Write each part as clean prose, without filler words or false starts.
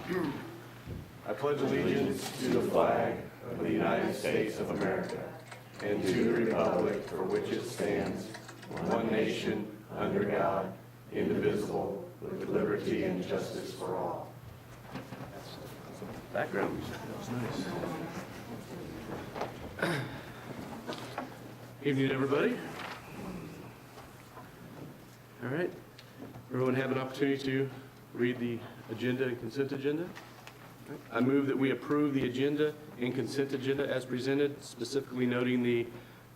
I pledge allegiance to the flag of the United States of America and to the republic for which it stands, one nation, under God, indivisible, with liberty and justice for all. Background music, that was nice. Evening, everybody. All right. Everyone have an opportunity to read the agenda and consent agenda? I move that we approve the agenda and consent agenda as presented, specifically noting the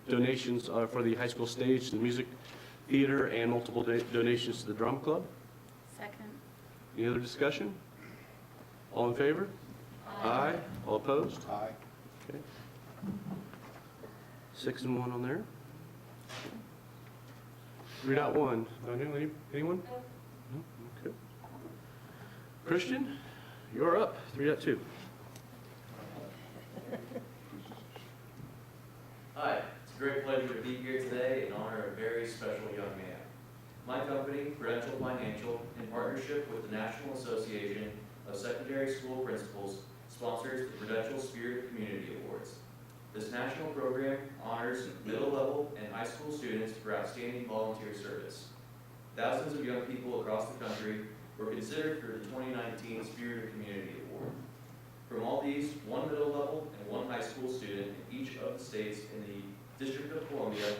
donations for the high school stage, the music theater, and multiple donations to the drama club. Second. Any other discussion? All in favor? Aye. All opposed? Aye. Okay. 6 and 1 on there. 3.1. Anyone? No? Okay. Christian, you're up. 3.2. Hi, it's a great pleasure to be here today in honor of a very special young man. My company, Prudential Financial, in partnership with the National Association of Secondary School Principals, sponsors the Prudential Spirit of Community Awards. This national program honors middle level and high school students for outstanding volunteer service. Thousands of young people across the country were considered for the 2019 Spirit of Community Award. From all these, one middle level and one high school student in each of the states in the District of Columbia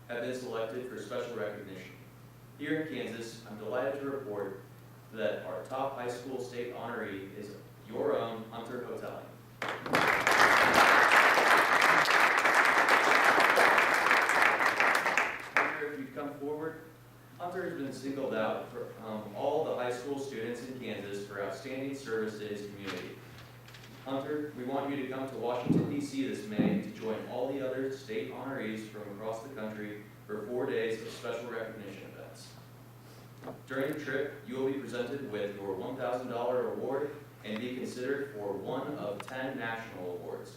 have been selected for special recognition. Here in Kansas, I'm delighted to report that our top high school state honoree is your own Hunter Hotelling. Hunter, if you'd come forward. Hunter has been singled out for all the high school students in Kansas for outstanding service to his community. Hunter, we want you to come to Washington, D.C. this May to join all the other state honorees from across the country for 4 days of special recognition events. During the trip, you will be presented with your $1,000 award and be considered for one of 10 national awards.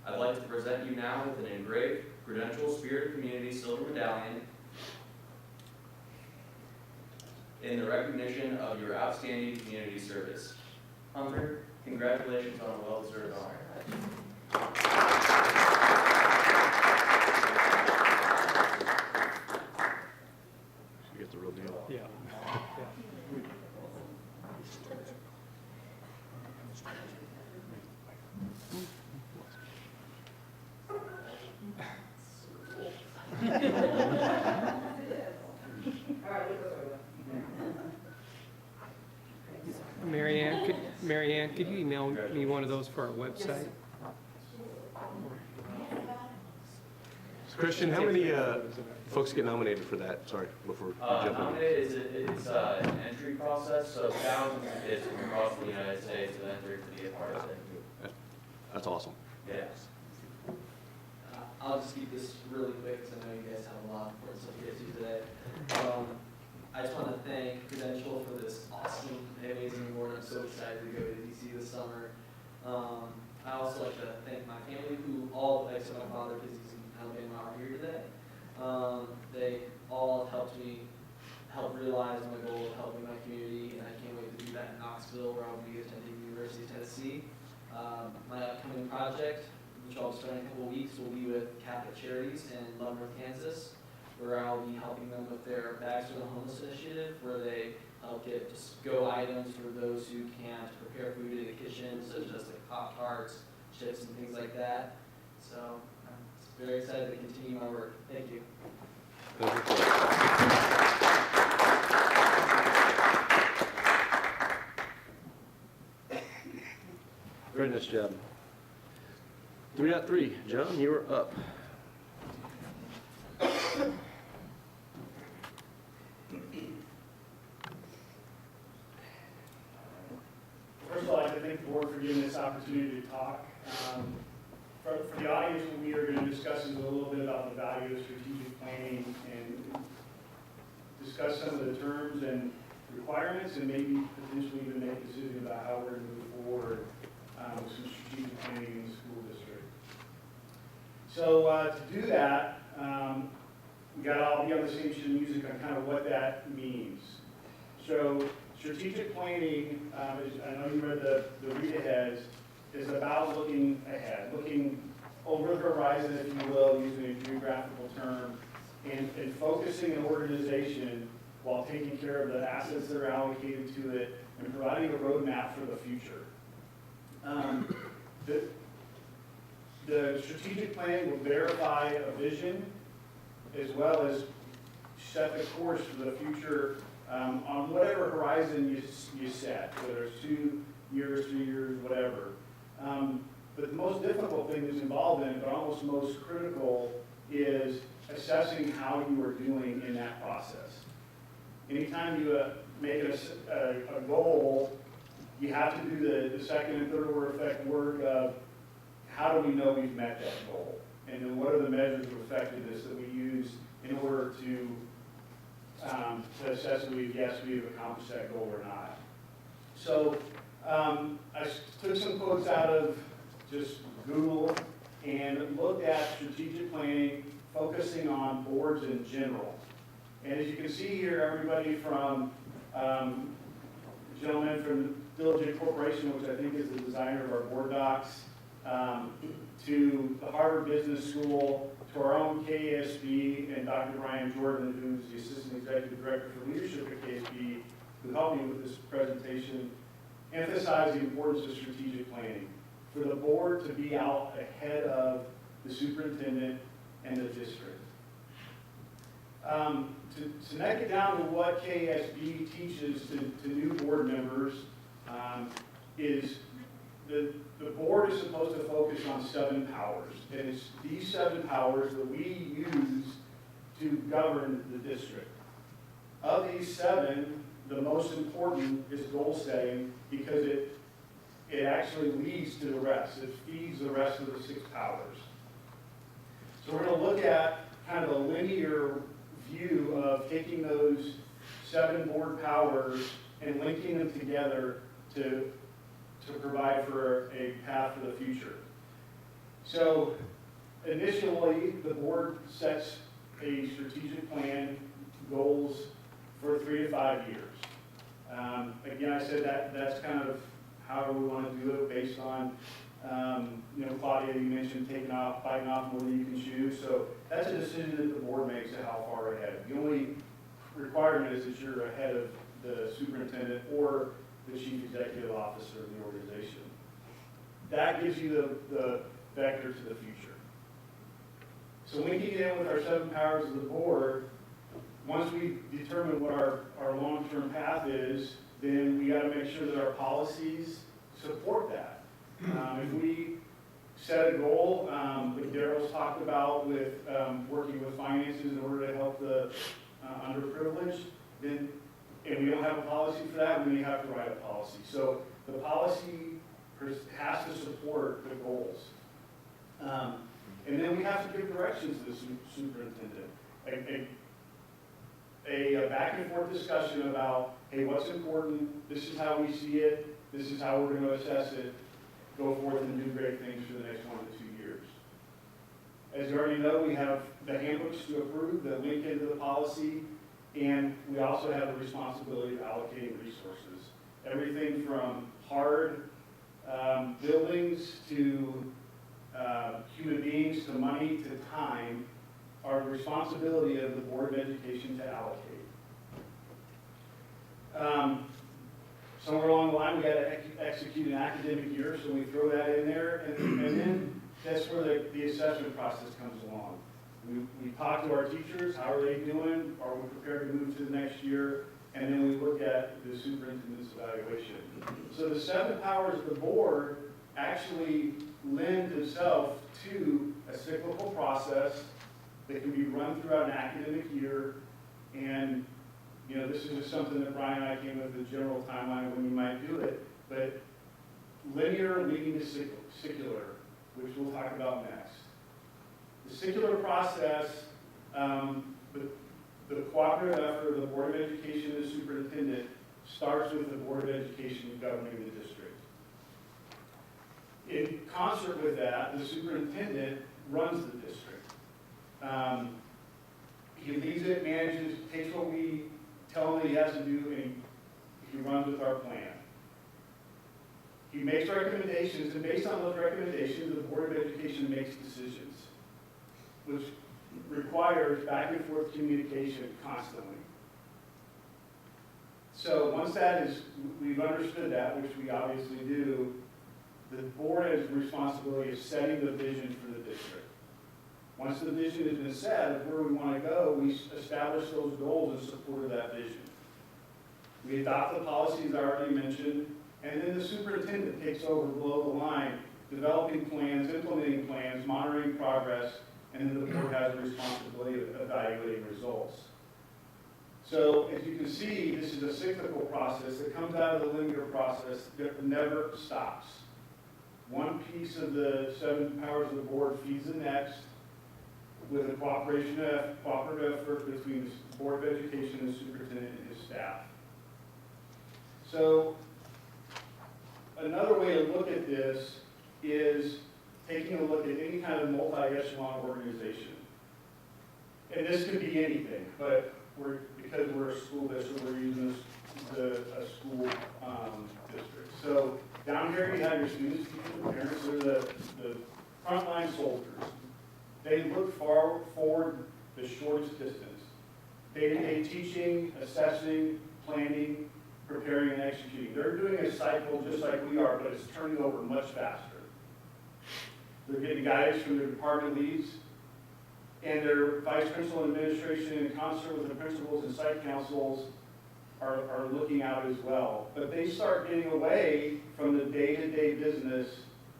I'd like to present you now with an engraved Prudential Spirit of Community Silver Medallion in the recognition of your outstanding community service. Hunter, congratulations on a well-deserved honor. You get the real deal. Yeah. Marianne, could you email me one of those for our website? Christian, how many folks get nominated for that? Sorry, before we jump in. Nominated it's an entry process, so thousands of kids from across the United States have entered to be a part of it. That's awesome. Yeah. I'll just keep this really quick because I know you guys have a lot of important stuff to get to today. I just want to thank Prudential for this awesome, amazing award. I'm so excited to go to DC this summer. I also like to thank my family, who all, except my father, because he's in Alabama, are here today. They all helped me realize my goal of helping my community, and I can't wait to do that in Knoxville, where I'll be attending the University of Tennessee. My upcoming project, which I'll start in a couple of weeks, will be with Catholic Charities in Leavenworth, Kansas, where I'll be helping them with their Bags for the Homeless initiative, where they help get just go items for those who can't prepare food in the kitchen, such as like Pop-Tarts, chips, and things like that. So I'm very excited to continue my work. Thank you. Very nice job. 3.3, John, you are up. First of all, I'd like to thank the board for giving this opportunity to talk. For the audience, what we are going to discuss is a little bit about the value of strategic planning and discuss some of the terms and requirements and maybe potentially even make a decision about how we're going to move forward with some strategic planning in the school district. So to do that, we got to all be on the same sheet of music on kind of what that means. So strategic planning, I know you read the read aheads, is about looking ahead, looking over the horizon, if you will, using a geographical term, and focusing an organization while taking care of the assets that are allocated to it and providing a roadmap for the future. The strategic plan will verify a vision as well as set the course for the future on whatever horizon you set, whether it's 2 years, 3 years, whatever. But the most difficult thing that's involved in it, but almost most critical, is assessing how you are doing in that process. Anytime you make a goal, you have to do the second and third order effect work of how do we know we've met that goal? And then what are the measures of effectiveness that we use in order to assess whether yes, we've accomplished that goal or not. So I took some quotes out of just Google and looked at strategic planning, focusing on boards in general. And as you can see here, everybody from gentleman from Diligent Corporation, which I think is the designer of our board docs, to the Harvard Business School, to our own KSB, and Dr. Brian Jordan, who's the Assistant Executive Director for Leadership at KSB, who helped me with this presentation, emphasize the importance of strategic planning. For the board to be out ahead of the superintendent and the district. To neck it down to what KSB teaches to new board members is the board is supposed to focus on 7 powers. And it's these 7 powers that we use to govern the district. Of these 7, the most important is goal setting because it actually leads to the rest. It feeds the rest of the 6 powers. So we're going to look at kind of a linear view of taking those 7 board powers and linking them together to provide for a path for the future. So initially, the board sets a strategic plan, goals for 3 to 5 years. Again, I said that's kind of however we want to do it based on, Claudia, you mentioned biting off more than you can chew. So that's a decision that the board makes of how far ahead. The only requirement is that you're ahead of the superintendent or the chief executive officer of the organization. That gives you the vector to the future. So linking it in with our 7 powers of the board, once we determine what our long-term path is, then we got to make sure that our policies support that. If we set a goal, like Daryl's talked about with working with finances in order to help the underprivileged, then, and we don't have a policy for that, we may have to write a policy. So the policy has to support the goals. And then we have to give directions to the superintendent. A back and forth discussion about, hey, what's important, this is how we see it, this is how we're going to assess it, go forth and do great things for the next 1 to 2 years. As you already know, we have the handbooks to approve that link into the policy, and we also have the responsibility of allocating resources. Everything from hard buildings to human beings to money to time are the responsibility of the Board of Education to allocate. Somewhere along the line, we got to execute an academic year, so we throw that in there, and then that's where the assessment process comes along. We talk to our teachers, how are they doing? Are we prepared to move to the next year? And then we look at the superintendent's evaluation. So the 7 powers of the board actually lend itself to a cyclical process that can be run throughout an academic year. And, this is just something that Brian and I came with, the general timeline when you might do it. But linear leading to secular, which we'll talk about next. The secular process, the cooperative effort of the Board of Education and the superintendent starts with the Board of Education governing the district. In concert with that, the superintendent runs the district. He leads it, manages, takes what we tell him that he has to do, and he runs with our plan. He makes recommendations, and based on those recommendations, the Board of Education makes decisions, which requires back and forth communication constantly. So once that is, we've understood that, which we obviously do, the board has the responsibility of setting the vision for the district. Once the vision has been set of where we want to go, we establish those goals in support of that vision. We adopt the policies I already mentioned, and then the superintendent takes over below the line, developing plans, implementing plans, monitoring progress, and then the board has the responsibility of evaluating results. So as you can see, this is a cyclical process that comes out of the linear process that never stops. One piece of the 7 powers of the board feeds the next with a cooperative effort between the Board of Education and the superintendent and his staff. So another way to look at this is taking a look at any kind of multi-echelon organization. And this could be anything, but because we're a school district, we're using a school district. So down here you have your students, teachers, and parents. They're the frontline soldiers. They look far forward the shortest distance. Day-to-day teaching, assessing, planning, preparing, and executing. They're doing a cycle just like we are, but it's turning over much faster. They're getting guidance from their department leads, and their vice principal and administration in concert with the principals and site councils are looking out as well. But they start getting away from the day-to-day business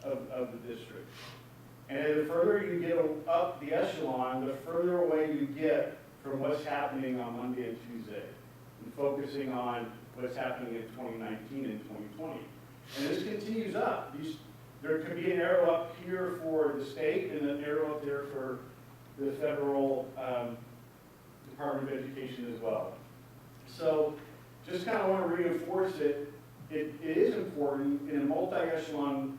of the district. And the further you get up the echelon, the further away you get from what's happening on Monday and Tuesday, and focusing on what's happening in 2019 and 2020. And this continues up. There could be an arrow up here for the state and an arrow up there for the federal Department of Education as well. So just kind of want to reinforce it. It is important in a multi-echelon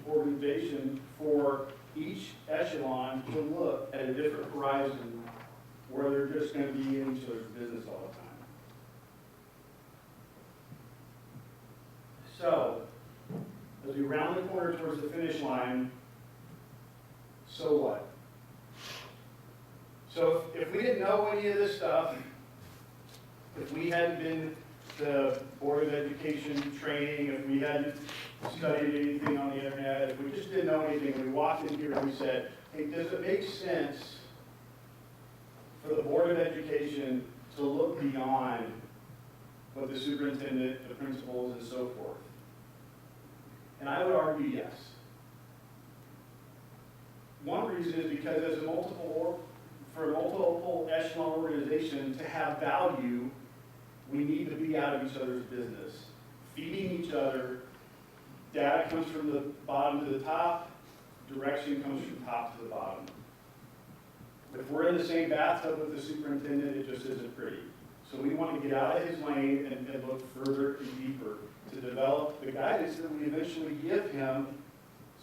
organization for each echelon to look at a different horizon where they're just going to be in each other's business all the time. So, as we round the corner towards the finish line, so what? So if we didn't know any of this stuff, if we hadn't been the Board of Education training, if we hadn't studied anything on the internet, if we just didn't know anything, we walked in here and we said, hey, does it make sense for the Board of Education to look beyond what the superintendent, the principals, and so forth? And I would argue yes. One reason is because as for a multiple echelon organization to have value, we need to be out of each other's business. Feeding each other, data comes from the bottom to the top, direction comes from top to the bottom. If we're in the same bathtub with the superintendent, it just isn't pretty. So we want to get out of his lane and look further and deeper to develop the guidance that we eventually give him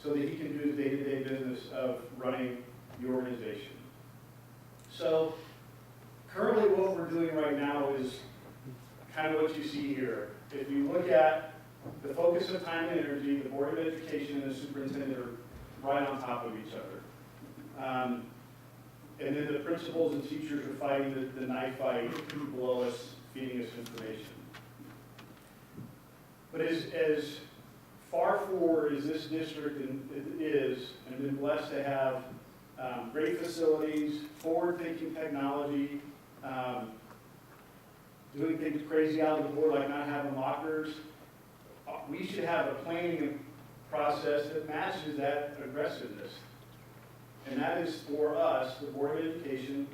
so that he can do his day-to-day business of running the organization. So currently what we're doing right now is kind of what you see here. If you look at the focus of time and energy, the Board of Education and the superintendent are right on top of each other. And then the principals and teachers are fighting the knife fight below us, feeding us information. But as far forward as this district is, and been blessed to have great facilities, forward-thinking technology, doing things crazy out of the board like not having lockers, we should have a planning process that matches that aggressiveness. And that is for us, the Board of Education,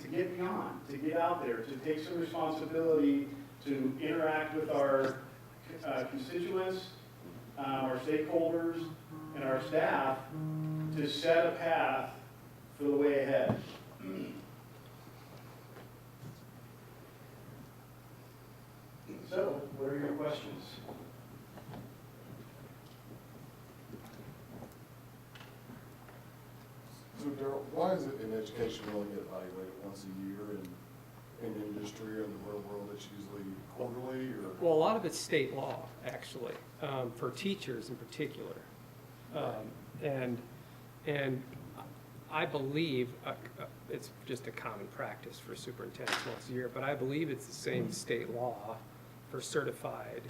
to get beyond, to get out there, to take some responsibility, to interact with our constituents, our stakeholders, and our staff to set a path for the way ahead. So, what are your questions? So Darryl, why is it in education we only get evaluated once a year, in industry or in the real world, it's usually quarterly or? Well, a lot of it's state law, actually, for teachers in particular. And I believe, it's just a common practice for superintendents once a year, but I believe it's the same state law for certified.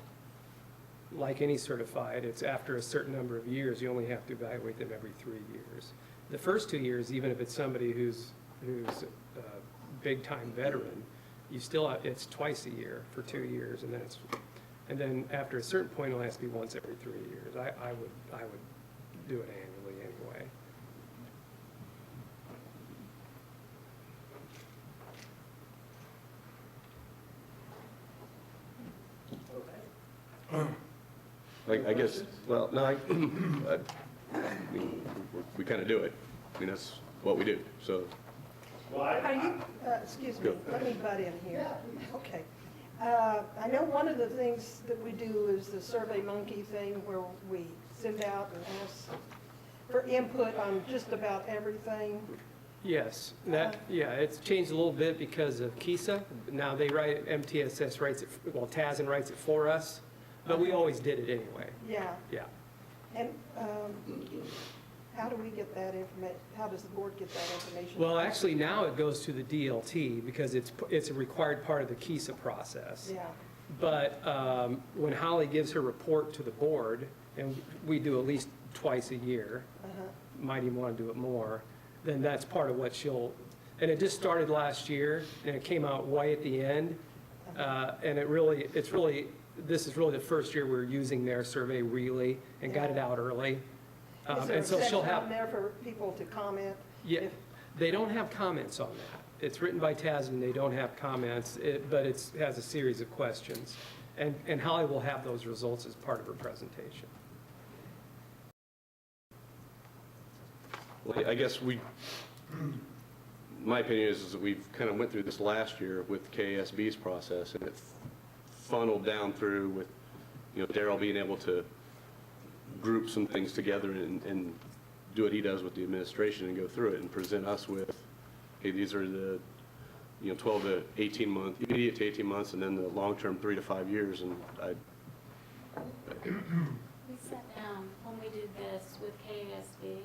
Like any certified, it's after a certain number of years, you only have to evaluate them every 3 years. The first 2 years, even if it's somebody who's a big-time veteran, you still have, it's twice a year for 2 years, and then after a certain point, it'll have to be once every 3 years. I would do it annually anyway. I guess, well, no, we kind of do it. I mean, that's what we do, so. Well, Are you, excuse me, Go. let me butt in here. Okay. I know one of the things that we do is the Survey Monkey thing where we send out and ask for input on just about everything. Yes, it's changed a little bit because of KISA. Now they write, MTSS writes it, well, TASN writes it for us, but we always did it anyway. Yeah. Yeah. And how do we get that information? How does the board get that information? Well, actually, now it goes to the DLT because it's a required part of the KISA process. Yeah. But when Holly gives her report to the board, and we do at least twice a year, might even want to do it more, then that's part of what and it just started last year, and it came out way at the end. And this is really the first year we're using their survey really and got it out early. Is there And a so she'll section have, on there for people to comment? yeah, If- they don't have comments on that. It's written by TASN, they don't have comments, but it has a series of questions. And Holly will have those results as part of her presentation. Well, I guess my opinion is that we've kind of went through this last year with KASB's process, and it funneled down through with, Darrell being able to group some things together and do what he does with the administration and go through it and present us with, hey, these are the, 12 to 18 months, immediate to 18 months, and then the long-term 3 to 5 years, and We sat down when we did this with KASB,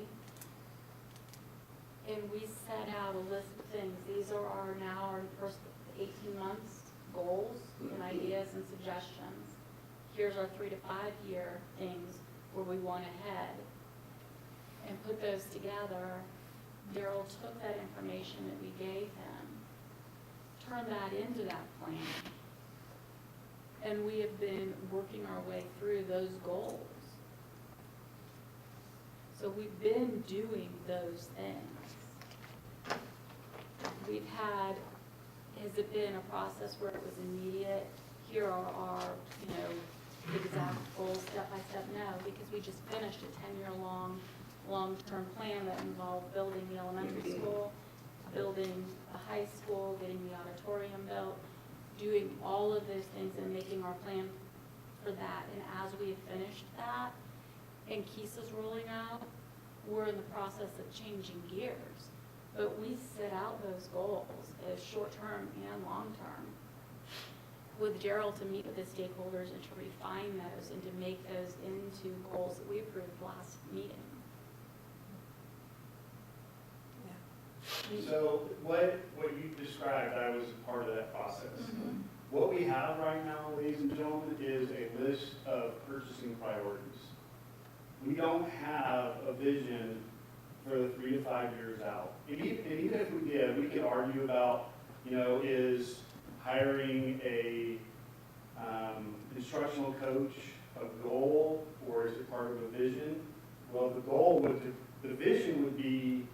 and we set out a list of things. These are our first 18 months goals and ideas and suggestions. Here's our 3 to 5 year things where we want to head, and put those together. Darrell took that information that we gave him, turned that into that plan, and we have been working our way through those goals. So we've been doing those things. Has it been a process where it was immediate? Here are our, exact goals, step by step? No, because we just finished a 10-year long-term plan that involved building the elementary school, building the high school, getting the auditorium built, doing all of those things and making our plan for that. And as we have finished that, and KISA's rolling out, we're in the process of changing gears. But we set out those goals as short-term and long-term with Gerald to meet with the stakeholders and to refine those and to make those into goals that we approved last meeting. So what you described, I was part of that process. What we have right now, ladies and gentlemen, is a list of purchasing priorities. We don't have a vision for the 3 to 5 years out. And even if we did, we could argue about, is hiring a instructional coach a goal, or is it part of a vision? Well, the vision would be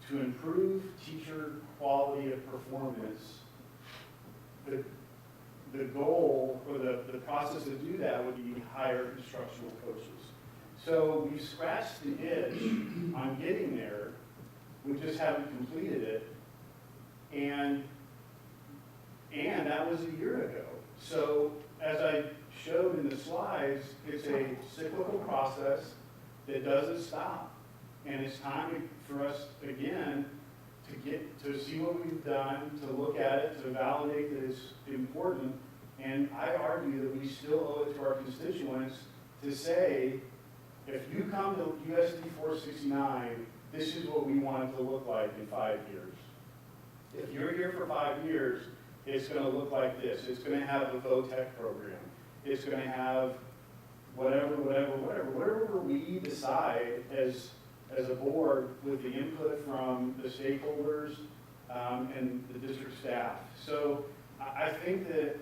to improve teacher quality of performance. The goal or the process to do that would be hire instructional coaches. So we scratched the itch on getting there. We just haven't completed it. And that was a year ago. So as I showed in the slides, it's a cyclical process that doesn't stop. And it's time for us, again, to see what we've done, to look at it, to validate that it's important. And I argue that we still owe it to our constituents to say, if you come to USD 469, this is what we want it to look like in 5 years. If you're here for 5 years, it's gonna look like this. It's gonna have a VOTEC program. It's gonna have whatever we decide as a board with the input from the stakeholders and the district staff. So I think that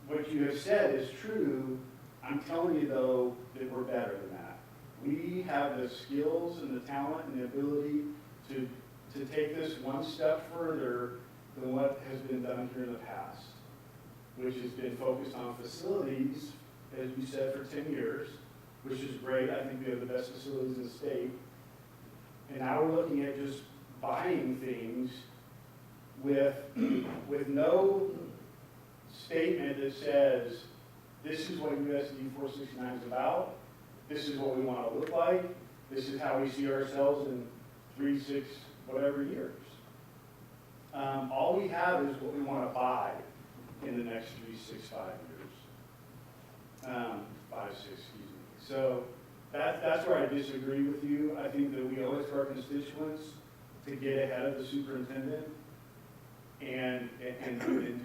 what you have said is true. I'm telling you, though, that we're better than that. We have the skills and the talent and the ability to take this one step further than what has been done here in the past, which has been focused on facilities, as you said, for 10 years, which is great. I think we have the best facilities in the state. And now we're looking at just buying things with no statement that says, this is what USD 469 is about, this is what we want to look like, this is how we see ourselves in 3, 6, whatever years. All we have is what we want to buy in the next 3, 6, 5 years. 5, 6, excuse me. So that's where I disagree with you. I think that we owe it to our constituents to get ahead of the superintendent and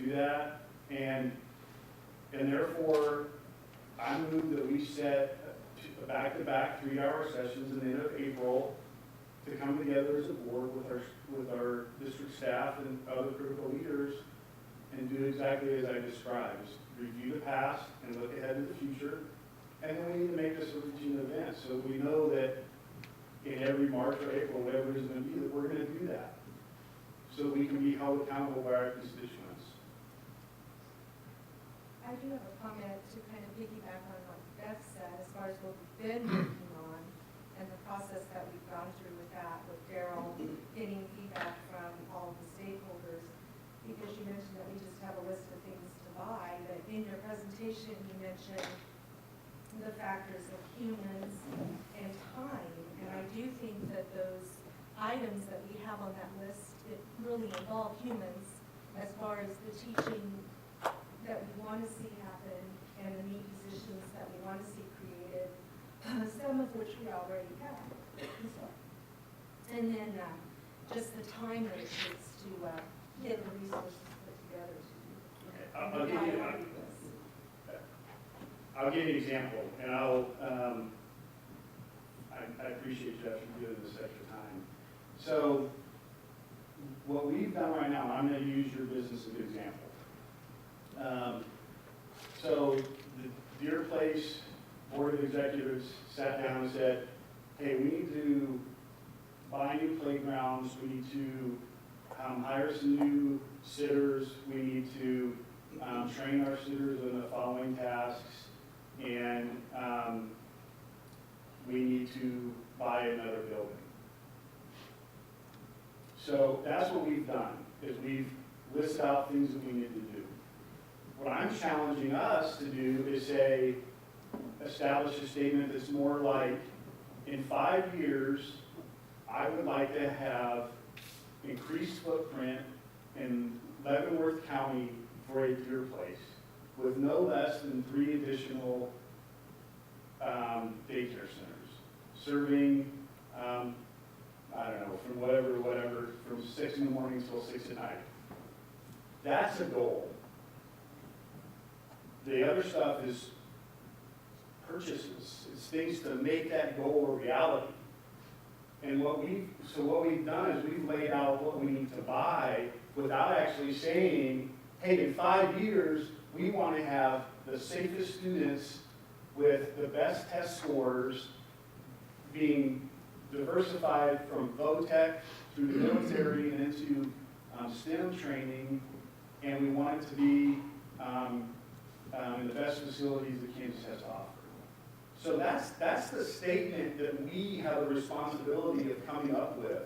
do that. And therefore, I move that we set back-to-back 3-hour sessions in the end of April to come together as a board with our district staff and other critical leaders and do exactly as I described. Just review the past and look ahead to the future. And then we need to make this a routine event so we know that in every March or April, whatever it is going to be, that we're going to do that. So we can be held accountable by our constituents. I do have a comment to kind of piggyback on what Beth said as far as what we've been working on and the process that we've gone through with that, with Daryl getting feedback from all of the stakeholders. Because you mentioned that we just have a list of things to buy, but in your presentation you mentioned the factors of humans and time. And I do think that those items that we have on that list, it really involve humans as far as the teaching that we want to see happen and the new positions that we want to see created, some of which we already have. And then just the time that it takes to get the resources put together to do. Okay, I'll give you an example, and I appreciate Jeff for giving this extra time. So what we've done right now, I'm going to use your business as an example. So the Deer Place Board of Executives sat down and said, hey, we need to buy new playgrounds, we need to hire some new sitters, we need to train our sitters in the following tasks, and we need to buy another building. So that's what we've done, is we've listed out things that we need to do. What I'm challenging us to do is say, establish a statement that's more like, in 5 years, I would like to have increased footprint in Leavenworth County for a Deer Place with no less than 3 additional daycare centers, serving, I don't know, from whatever, from 6 in the morning till 6 at night. That's a goal. The other stuff is purchases. It's things to make that goal a reality. And what we've done is we've laid out what we need to buy without actually saying, hey, in 5 years, we want to have the safest students with the best test scores being diversified from VOTEC through the military and into STEM training, and we want it to be in the best facilities that Kansas has to offer. So that's the statement that we have a responsibility of coming up with,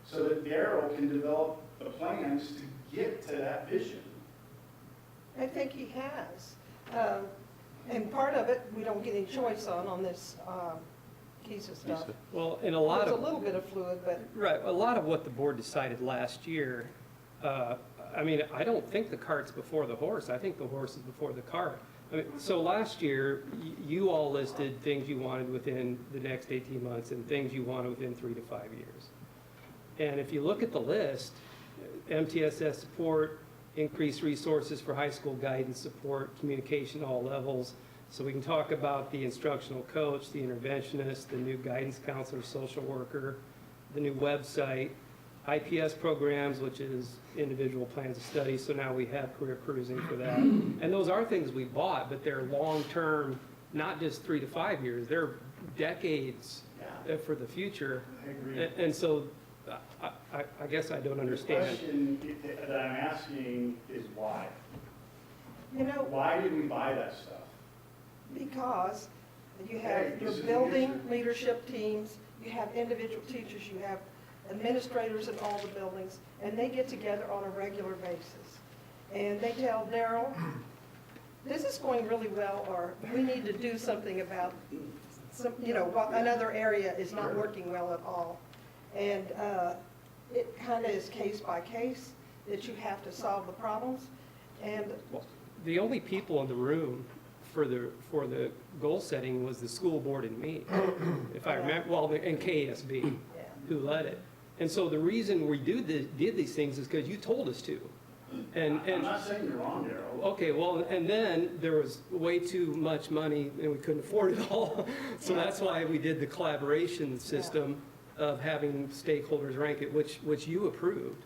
so that Daryl can develop the plans to get to that vision. I think he has. And part of it, we don't get any choice on this KISA stuff. KISA. Well, and a lot There's a of, little bit of fluid, but right, a lot of what the board decided last year, I mean, I don't think the cart's before the horse. I think the horse is before the cart. I mean, so last year, you all listed things you wanted within the next 18 months and things you wanted within 3 to 5 years. And if you look at the list, MTSS support, increased resources for high school guidance support, communication at all levels. So we can talk about the instructional coach, the interventionist, the new guidance counselor, social worker, the new website, IPS programs, which is individual plans of study. So now we have career cruising for that. And those are things we bought, but they're long-term, not just 3 to 5 years. They're decades for the future. I agree. And so I guess I don't The understand. question that I'm asking is why? you know, Why did we buy that stuff? because you Okay, have, you're this is the building answer. leadership teams, you have individual teachers, you have administrators in all the buildings, and they get together on a regular basis. And they tell Daryl, this is going really well, or we need to do something about some, you know, what, another area is not working well at all. And it kind of is case by case that you have to solve the problems. And The only people in the room for the goal setting was the school board and me, if I remember, well, and KSB, yeah. who led it. And so the reason we did these things is because you told us to. I'm not saying you're wrong, Daryl. Okay, well, and then there was way too much money and we couldn't afford it all. So that's why we did the collaboration system of having stakeholders rank it, which you approved.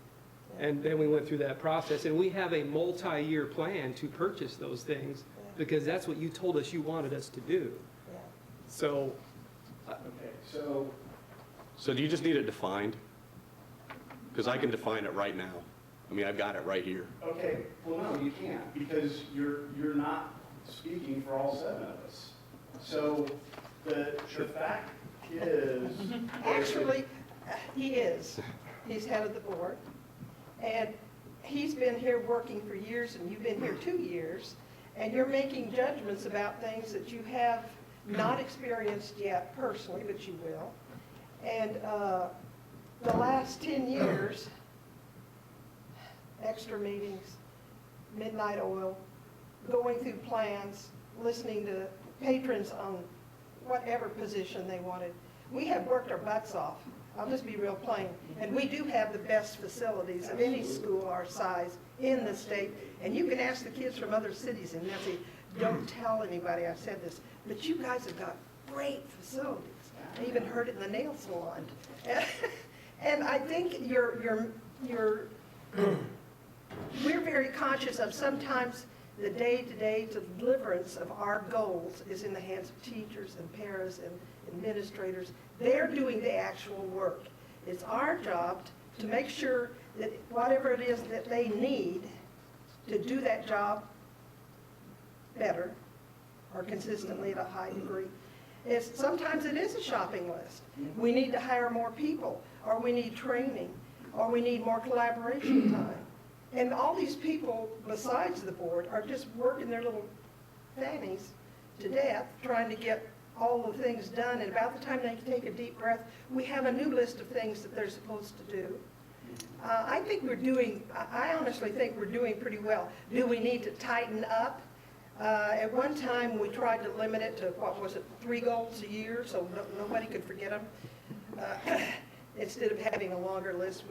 And then we went through that process, and we have a multi-year plan to purchase those things because that's what you told us you wanted us to do. Yeah. So, Okay, so, So do you just need it defined? Because I can define it right now. I mean, I've got it right here. okay, well, no, you can't, because you're not speaking for all 7 of us. So the fact is. Actually, he is. He's head of the board. And he's been here working for years, and you've been here 2 years, and you're making judgments about things that you have not experienced yet personally, but you will. And the last 10 years, extra meetings, midnight oil, going through plans, listening to patrons on whatever position they wanted. We have worked our butts off. I'll just be real plain. And we do have the best facilities of any school our size in the state. And you can ask the kids from other cities, and they'll say, don't tell anybody I said this, but you guys have got great facilities. I even heard it in the nail salon. And I think we're very conscious of sometimes the day-to-day deliverance of our goals is in the hands of teachers and paras and administrators. They're doing the actual work. It's our job to make sure that whatever it is that they need to do that job better or consistently at a high degree. Sometimes it is a shopping list. We need to hire more people, or we need training, or we need more collaboration time. And all these people, besides the board, are just working their little fannies to death, trying to get all the things done. And about the time they can take a deep breath, we have a new list of things that they're supposed to do. I honestly think we're doing pretty well. Do we need to tighten up? At one time, we tried to limit it to, what was it, 3 goals a year, so nobody could forget them. Instead of having a longer list,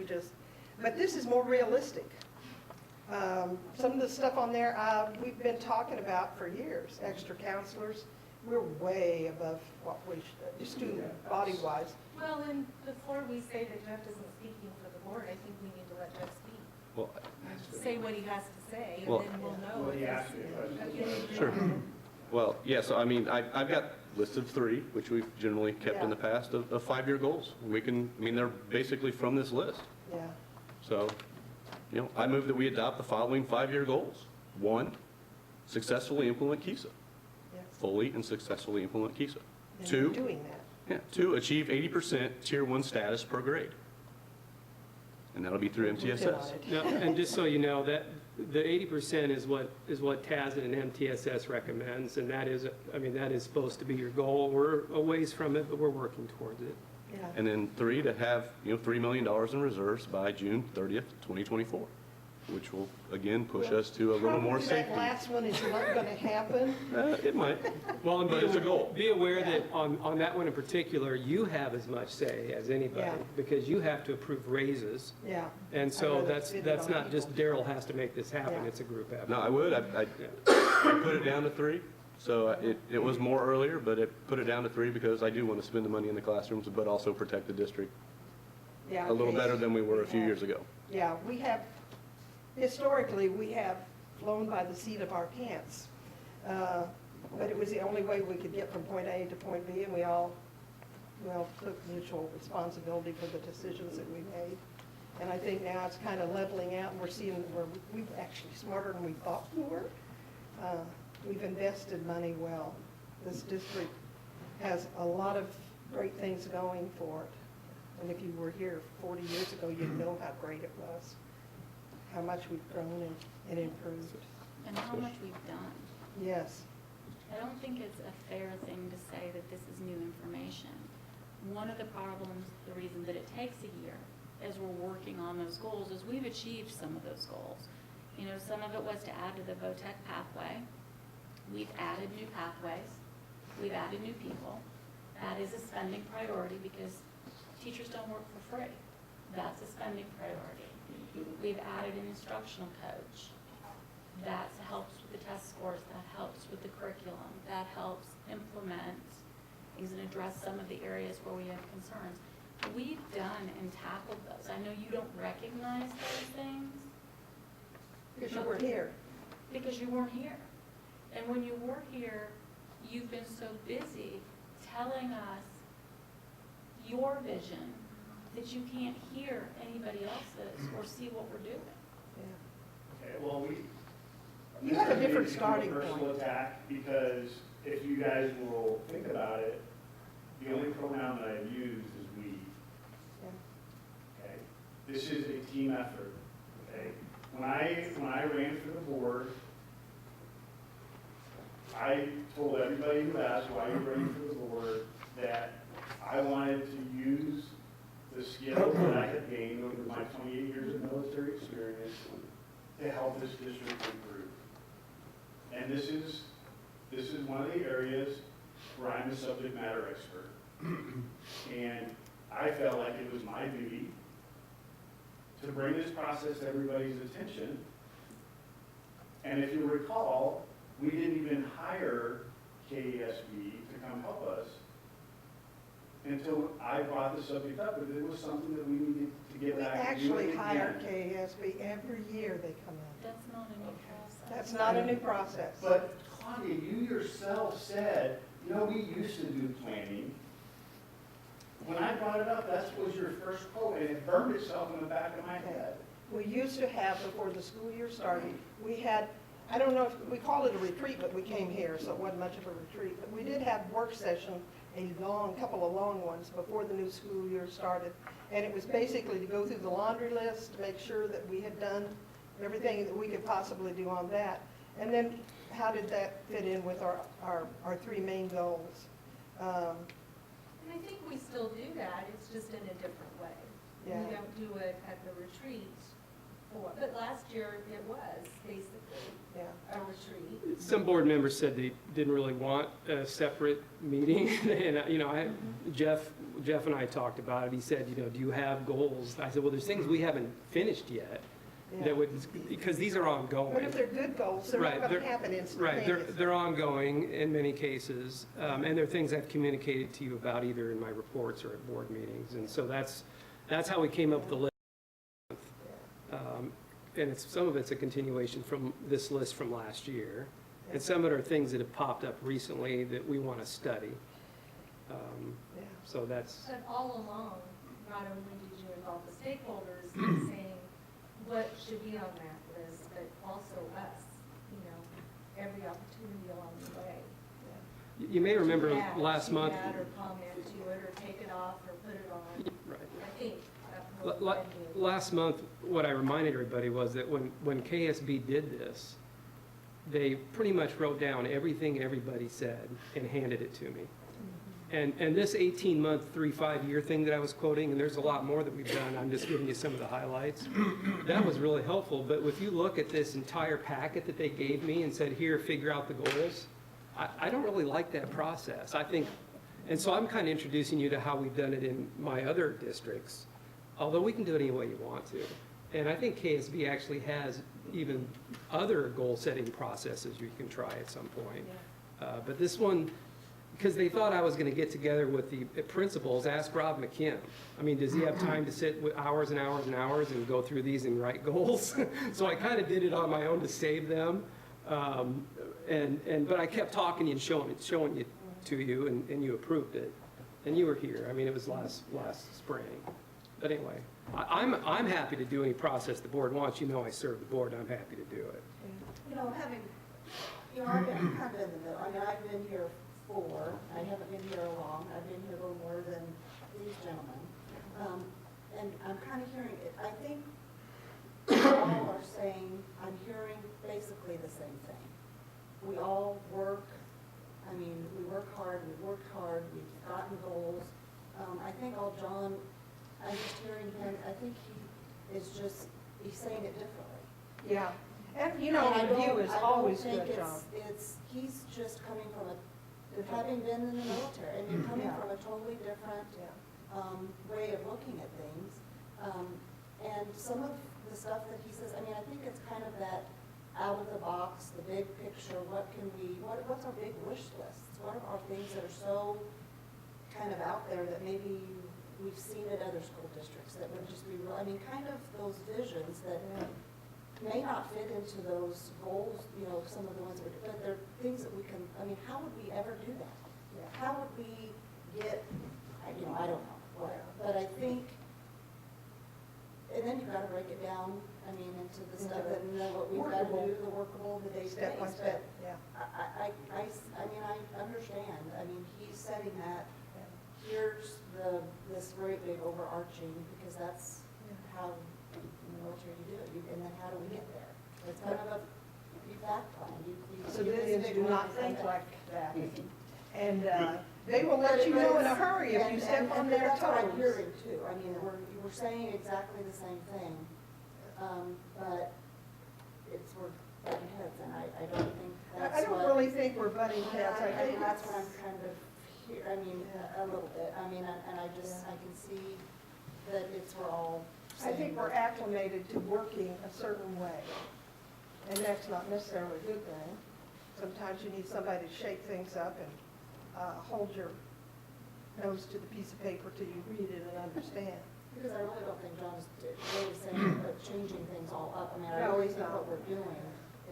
but this is more realistic. Some of the stuff on there, we've been talking about for years, extra counselors. We're way above what we should, student body-wise. Well, and before we say that Jeff isn't speaking for the board, I think we need to let Jeff speak. Well, Say what he has to say, and Well- then we'll know. Well, he if asked me a question. it's- Sure. Well, yeah, so I mean, I've got listed 3, which we've generally kept in the past, of 5-year goals. They're basically from this list. Yeah. So, I move that we adopt the following 5-year goals. 1, successfully implement KISA. Yes. Fully and successfully implement KISA. And 2, we're doing that. 2, achieve 80% Tier 1 status per grade. And that'll be through MTSS. no, and just so you know, the 80% is what TAS and MTSS recommends, and that is, I mean, that is supposed to be your goal. We're a ways from it, but we're working towards it. Yeah. And then 3, to have, $3 million in reserves by June 30th, 2024, which will, again, push us to a little more Probably safety. that last one is not gonna happen. It might. Well, and But it's a goal. be aware that on that one in particular, you have as much say as anybody, Yeah. because you have to approve raises. Yeah. And I'd so rather that's spend it on not just people. Daryl has to make this happen, Yeah. it's a group effort. No, I would. I put it down to 3. So it was more earlier, but it put it down to 3 because I do want to spend the money in the classrooms, but also protect the district Yeah, a little okay. better than we were a few Yeah. years ago. Yeah, we have, historically, we have flown by the seat of our pants. But it was the only way we could get from point A to point B, and we all took mutual responsibility for the decisions that we made. And I think now it's kind of leveling out, and we're seeing we're actually smarter than we thought we were. We've invested money well. This district has a lot of great things going for it. And if you were here 40 years ago, you'd know how great it was, how much we've grown and improved. And how much we've done. Yes. I don't think it's a fair thing to say that this is new information. One of the problems, the reason that it takes a year as we're working on those goals is we've achieved some of those goals. Some of it was to add to the VOTEC pathway. We've added new pathways. We've added new people. That is a spending priority because teachers don't work for free. That's a spending priority. We've added an instructional coach. That helps with the test scores. That helps with the curriculum. That helps implement and address some of the areas where we have concerns. We've done and tackled those. I know you don't recognize those things. Because you were here. Because you weren't here. And when you were here, you've been so busy telling us your vision that you can't hear anybody else's or see what we're doing. Yeah. Okay, well, You have a different this is starting a personal point. attack, because if you guys will think about it, the only pronoun that I've used is we. Yeah. Okay? This is a team effort, okay? When I ran for the board, I told everybody who asked why you ran for the board that I wanted to use the skills that I had gained over my 28 years of military experience to help this district improve. And this is one of the areas where I'm a subject matter expert. And I felt like it was my duty to bring this process to everybody's attention. And if you recall, we didn't even hire KESB to come help us until I brought the subject up, but it was something that we needed to get We back to actually doing hire again. KSB every year they come in. That's not a new process. That's not a new process. But Claudia, you yourself said, we used to do planning. When I brought it up, that was your first quote, and it burned itself in the back of my head. We used to have, before the school year started, we had, I don't know if, we called it a retreat, but we came here, so it wasn't much of a retreat. But we did have work session, couple of long ones before the new school year started. And it was basically to go through the laundry list, to make sure that we had done everything that we could possibly do on that. And then how did that fit in with our 3 main goals? And I think we still do that, it's just in a different way. Yeah. We don't do it at the retreat, but last year it was basically Yeah. a retreat. Some board members said they didn't really want a separate meeting, and, Jeff and I talked about it. He said, do you have goals? I said, well, there's things we haven't finished yet Yeah. that would, because these are ongoing. But if they're good goals, they're Right, not going to they're- happen Right, instantaneously. they're ongoing in many cases, and they're things I've communicated to you about either in my reports or at board meetings, and so that's how we came up with the list. And some of it's a continuation from this list from last year, and some of it are things that have popped up recently that we want to study. Yeah. So that's, But all along, not only did you involve the stakeholders in saying what should be on that list, but also us, every opportunity along the way. you may remember To last add, month. to add or comment to it, or take it off, or put it on. Right. I think that Last month, what I reminded everybody was that when KSB did this, they pretty much wrote down everything everybody said and handed it to me. And this 18-month, 3-5-year thing that I was quoting, and there's a lot more that we've done, I'm just giving you some of the highlights, that was really helpful. But if you look at this entire packet that they gave me and said, here, figure out the goals, I don't really like that process. I think, and so I'm kind of introducing you to how we've done it in my other districts, although we can do it any way you want to. And I think KSB actually has even other goal-setting processes you can try at some point. But this one, because they thought I was going to get together with the principals, ask Rob McKim. I mean, does he have time to sit with hours and hours and hours and go through these and write goals? So I kind of did it on my own to save them. But I kept talking and showing it to you, and you approved it. And you were here. I mean, it was last spring. But anyway, I'm happy to do any process the board wants. You know I serve the board, and I'm happy to do it. You know, I've been kind of in the middle. I mean, I've been here 4. I haven't been here long. I've been here a little more than these gentlemen. And I'm kind of hearing it. I think we all are saying, I'm hearing basically the same thing. We all work. I mean, we work hard. We've worked hard. We've gotten goals. I think all John, I'm just hearing him, I think he's saying it differently. Yeah, and you know, review is always good, John. He's just coming from having been in the military, and you're coming from a totally different way of looking at things. And some of the stuff that he says, I mean, I think it's kind of that out of the box, the big picture, what's our big wish lists? What are things that are so kind of out there that maybe we've seen at other school districts that would just be real, I mean, kind of those visions that may not fit into those goals, you know, some of the ones that but they're things that we can, I mean, how would we ever do that? How would we get, I don't know, whatever. But I think, and then you've got to break it down, I mean, into the stuff, and then what we've got to do, the workable, the day-to-day. Step by step, yeah. I mean, I understand, I mean, he's setting that, here's this great big overarching, because that's how in the military you do it, and then how do we get there? It's kind of a back plan. Civilians do not think like that. And they will let you know in a hurry if you step on their That's what I'm toes. hearing too. I mean, we're saying exactly the same thing, but we're butting heads, and I don't think that's I don't really think we're butting heads. I think that's what I'm kind of here, I mean, a little bit. I mean, and I can see that we're all I think we're acclimated to working a certain way, and that's not necessarily a good thing. Sometimes you need somebody to shake things up and hold your nose to the piece of paper till you read it and understand. Because I really don't think John's really saying that changing things all up. I mean, I No, really he's think not. what we're doing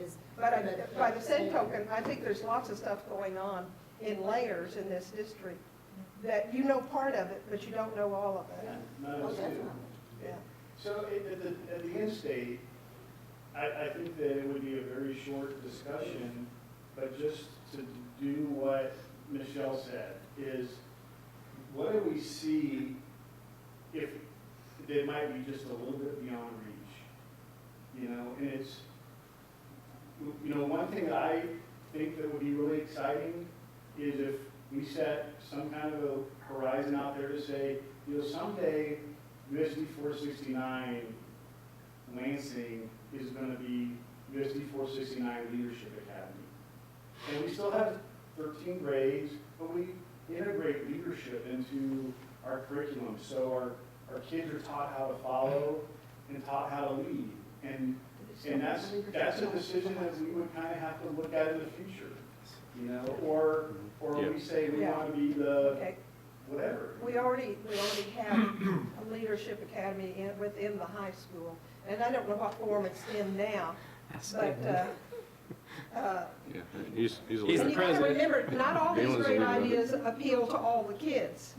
is. But by the same token, I think there's lots of stuff going on in layers in this district that you know part of it, but you don't know all of it. None of us do. Yeah. So at the end state, I think that it would be a very short discussion, but just to do what Michelle said, is what do we see if it might be just a little bit beyond reach? You know, and it's, you know, one thing that I think that would be really exciting is if we set some kind of a horizon out there to say, you know, someday USD 469 Lansing is going to be USD 469 Leadership Academy. And we still have 13 grades, but we integrate leadership into our curriculum. So our kids are taught how to follow and taught how to lead. And that's a decision that we would kind of have to look at in the future, you know, or we say we want to be the whatever. We already have a leadership academy within the high school, and I don't know what form it's in now, but, Yeah, he's He's and the you gotta president. remember, not all these Galen's the great leader of it. ideas appeal to all the kids.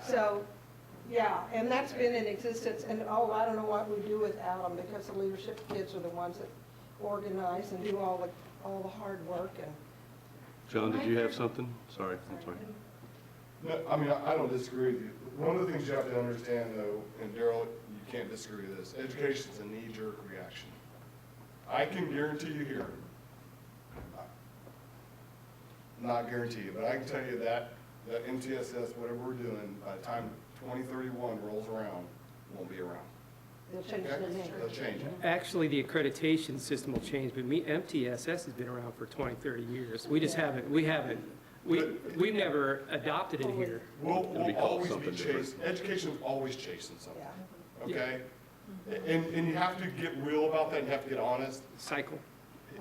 So, yeah, and that's been in existence, and I don't know what we do without them, because the leadership kids are the ones that organize and do all the hard work and. John, did you have something? Sorry, I'm sorry. No, I mean, I don't disagree with you. One of the things you have to understand, though, and Daryl, you can't disagree with this, education's a knee-jerk reaction. I can guarantee you here, not guarantee you, but I can tell you that MTSS, whatever we're doing, by the time 2031 rolls around, won't be around. They'll change Okay? the name. They'll change it. Actually, the accreditation system will change, but MTSS has been around for 20, 30 years. We just haven't, we've never adopted it here. We'll It'll be called always be something different. chasing, education's always chasing something, Yeah. okay? And you have to get real about that, and you have to get honest. Cycle.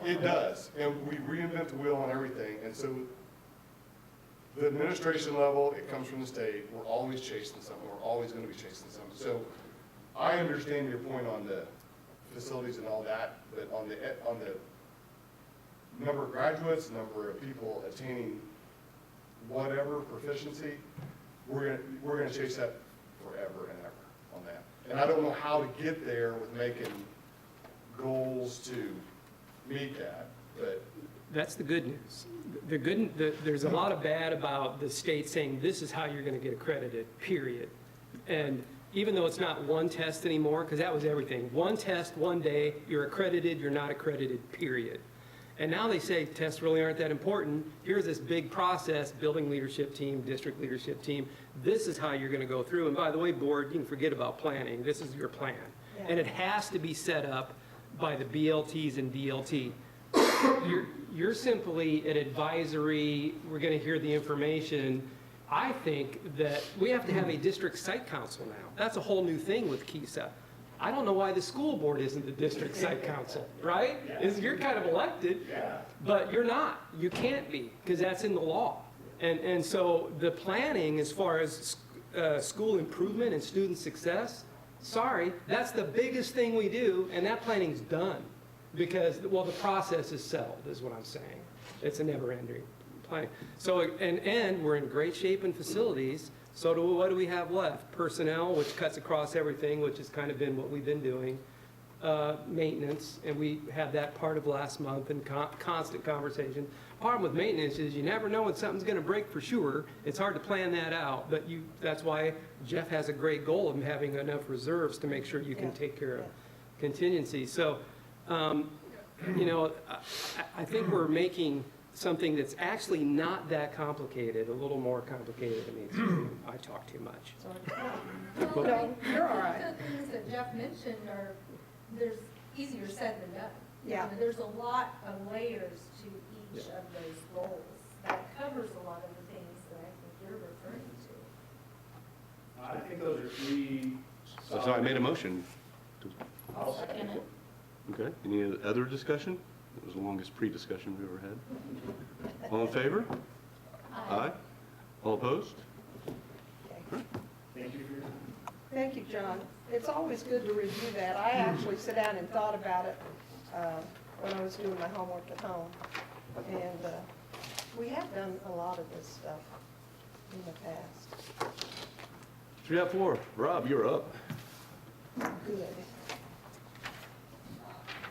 It does, and we reinvent the wheel on everything, and so the administration level, it comes from the state, we're always chasing something, we're always gonna be chasing something. So I understand your point on the facilities and all that, but on the number of graduates, number of people attaining whatever proficiency, we're gonna chase that forever and ever on that. And I don't know how to get there with making goals to meet that, but That's the good news. There's a lot of bad about the state saying this is how you're going to get accredited, period. And even though it's not one test anymore, because that was everything. One test, one day, you're accredited, you're not accredited, period. And now they say tests really aren't that important. Here's this big process, building leadership team, district leadership team. This is how you're going to go through. And by the way, board, you can forget about planning. This is your plan. Yeah. And it has to be set up by the BLTs and DLT. You're simply an advisory, we're going to hear the information. I think that we have to have a district site council now. That's a whole new thing with KISA. I don't know why the school board isn't the district site council, right? You're kind of elected, but you're not. You can't be, because that's in the law. And so the planning as far as school improvement and student success, sorry, that's the biggest thing we do, and that planning's done. Because, well, the process is settled, is what I'm saying. It's a never-ending planning. So, and we're in great shape in facilities, so what do we have left? Personnel, which cuts across everything, which has kind of been what we've been doing. Maintenance, and we had that part of last month, and constant conversation. Problem with maintenance is you never know when something's gonna break for sure. It's hard to plan that out, but that's why Jeff has a great goal of having enough reserves to make sure you can take care of contingencies. So, you know, I think we're making something that's actually not that complicated, a little more complicated than it needs to be. I talk too much. No, you're all right. The things that Jeff mentioned there's easier said than done. Yeah. There's a lot of layers to each of those goals. That covers a lot of the things that I think you're referring to. I think those are three. So I made a motion. I'll second it. Okay, any other discussion? It was the longest pre-discussion we've ever had. All in favor? Aye. All opposed? Thank you for your time. Thank you, John. It's always good to review that. I actually sat down and thought about it when I was doing my homework at home. And we have done a lot of this stuff in the past. 3 out of 4. Rob, you're up. Good.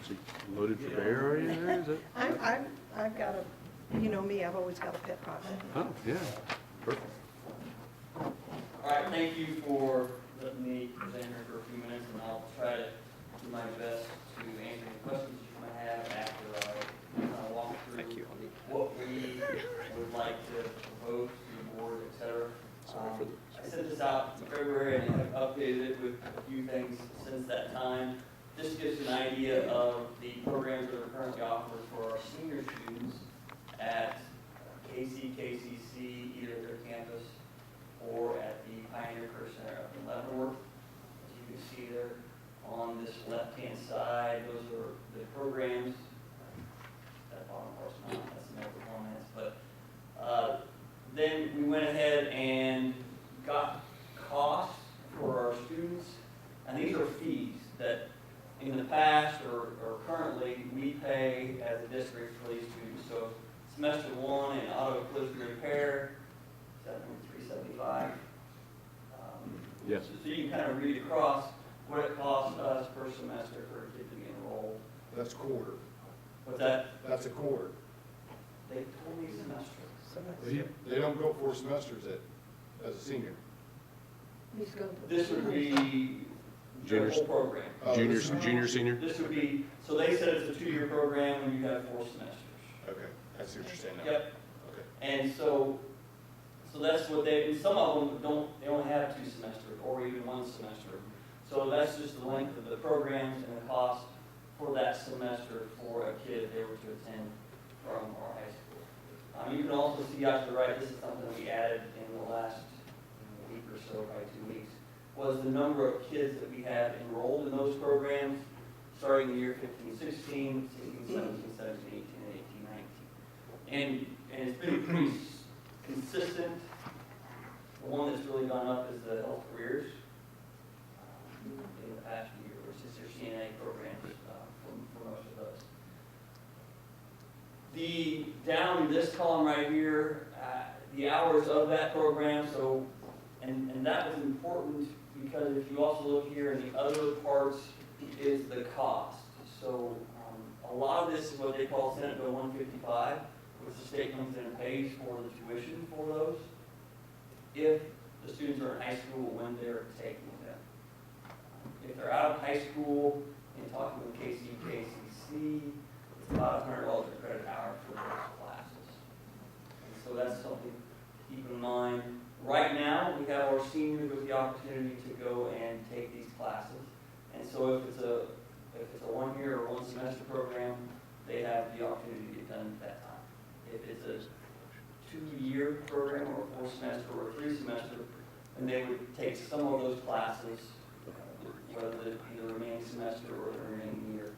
So you loaded for bear, are you there? Is it? I've got a, you know me, I've always got a pet project. Oh, yeah. Perfect. All right, thank you for letting me present here for a few minutes, and I'll try to do my best to answer any questions you might have after I kind of walk through Thank you. what we would like to propose to the board, et cetera. I sent this out in February, and I've updated it with a few things since that time. This gives an idea of the programs that are currently offered for our senior students at KCC, either their campus or at the Pioneer Career Center up in Leavenworth. As you can see there on this left-hand side, those are the programs. That bottom part's not, that's the medical comments, but then we went ahead and got costs for our students, and these are fees that in the past or currently we pay as a district for these students. So semester 1 in auto collision repair, $7,375. Yes. So you can kind of read across what it costs us per semester for a kid to be enrolled. that's quarter. What's that? That's a quarter. They told me semester. They don't go 4 semesters at as a senior? He's going to. This would be the whole program. Oh, Junior, this is- junior, senior? This would be, so they said it's a 2-year program and you have 4 semesters. Okay, I see what you're saying now. Yep. Okay. And so that's what they, and some of them don't, they only have 2 semesters or even 1 semester. So that's just the length of the programs and the cost for that semester for a kid if they were to attend from our high school. You can also see out to the right, this is something we added in the last week or so, probably 2 weeks, was the number of kids that we have enrolled in those programs starting in the year 15, 16, 16, 17, 17, 18, 18, 19. And it's been pretty consistent. The one that's really gone up is the health careers in the past year, which is their CNA programs for most of those. The down in this column right here, the hours of that program, so, and that was important because if you also look here in the other parts is the cost. So a lot of this is what they call Senate Bill 155, which the state comes in and pays for the tuition for those if the students are in high school when they're taking them. If they're out of high school and talking with KCC, it's about $100 a credit hour for those classes. And so that's something to keep in mind. Right now, we have our seniors with the opportunity to go and take these classes. And so if it's a 1-year or 1 semester program, they have the opportunity to get done at that time. If it's a 2-year program or a 4 semester or a 3 semester, then they would take some of those classes, whether it be the remaining semester or the remaining year,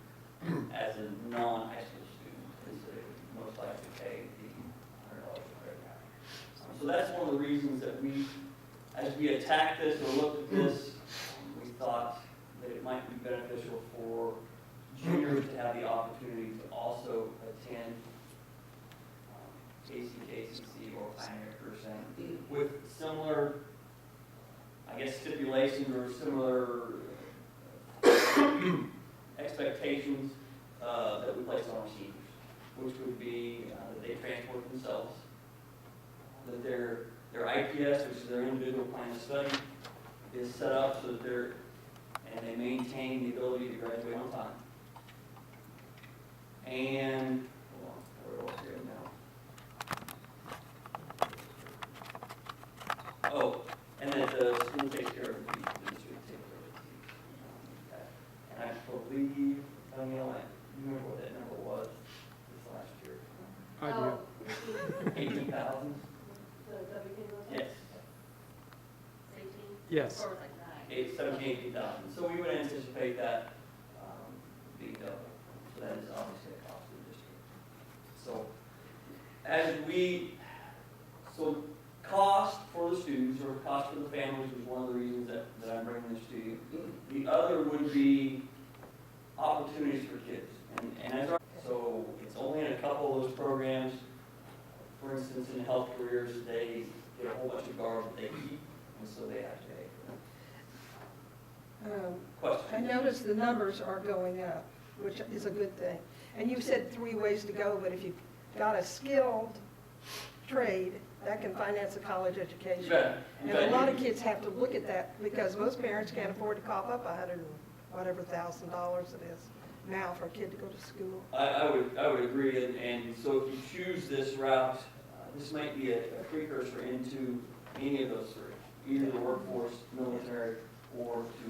as a non-high school student, because they would most likely pay the $100 a credit hour. So that's one of the reasons that we, as we attacked this or looked at this, we thought that it might be beneficial for juniors to have the opportunity to also attend KCC or Pioneer Percent with similar, I guess, stipulations or similar expectations that we place on our seniors, which would be that they transport themselves, that their IPS, which is their individual plan of study, is set up so that and they maintain the ability to graduate on time. And, hold on, where do I see it now? Oh, and that the school takes care of the fees, the district takes care of the fees. Okay. And I believe, Danielle, you remember what that number was this last year? I do. 18,000? The WK was Yes. 18? Yes. Or was like 17,000, 18,000. So we would anticipate that being double. So that is obviously a cost to the district. So cost for the students or cost for the families was one of the reasons that I'm bringing this to you. The other would be opportunities for kids. So it's only in a couple of those programs. For instance, in health careers, they get a whole bunch of guards that they keep, and so they have to pay for them. I noticed the numbers are going up, which is a good thing. And you said 3 ways to go, but if you've got a skilled trade, that can finance a college education. You bet. And a lot of kids have to look at that because most parents can't afford to cough up $100,000 it is now for a kid to go to school. I would agree, and so if you choose this route, this might be a precursor into any of those 3, either the workforce, military, or to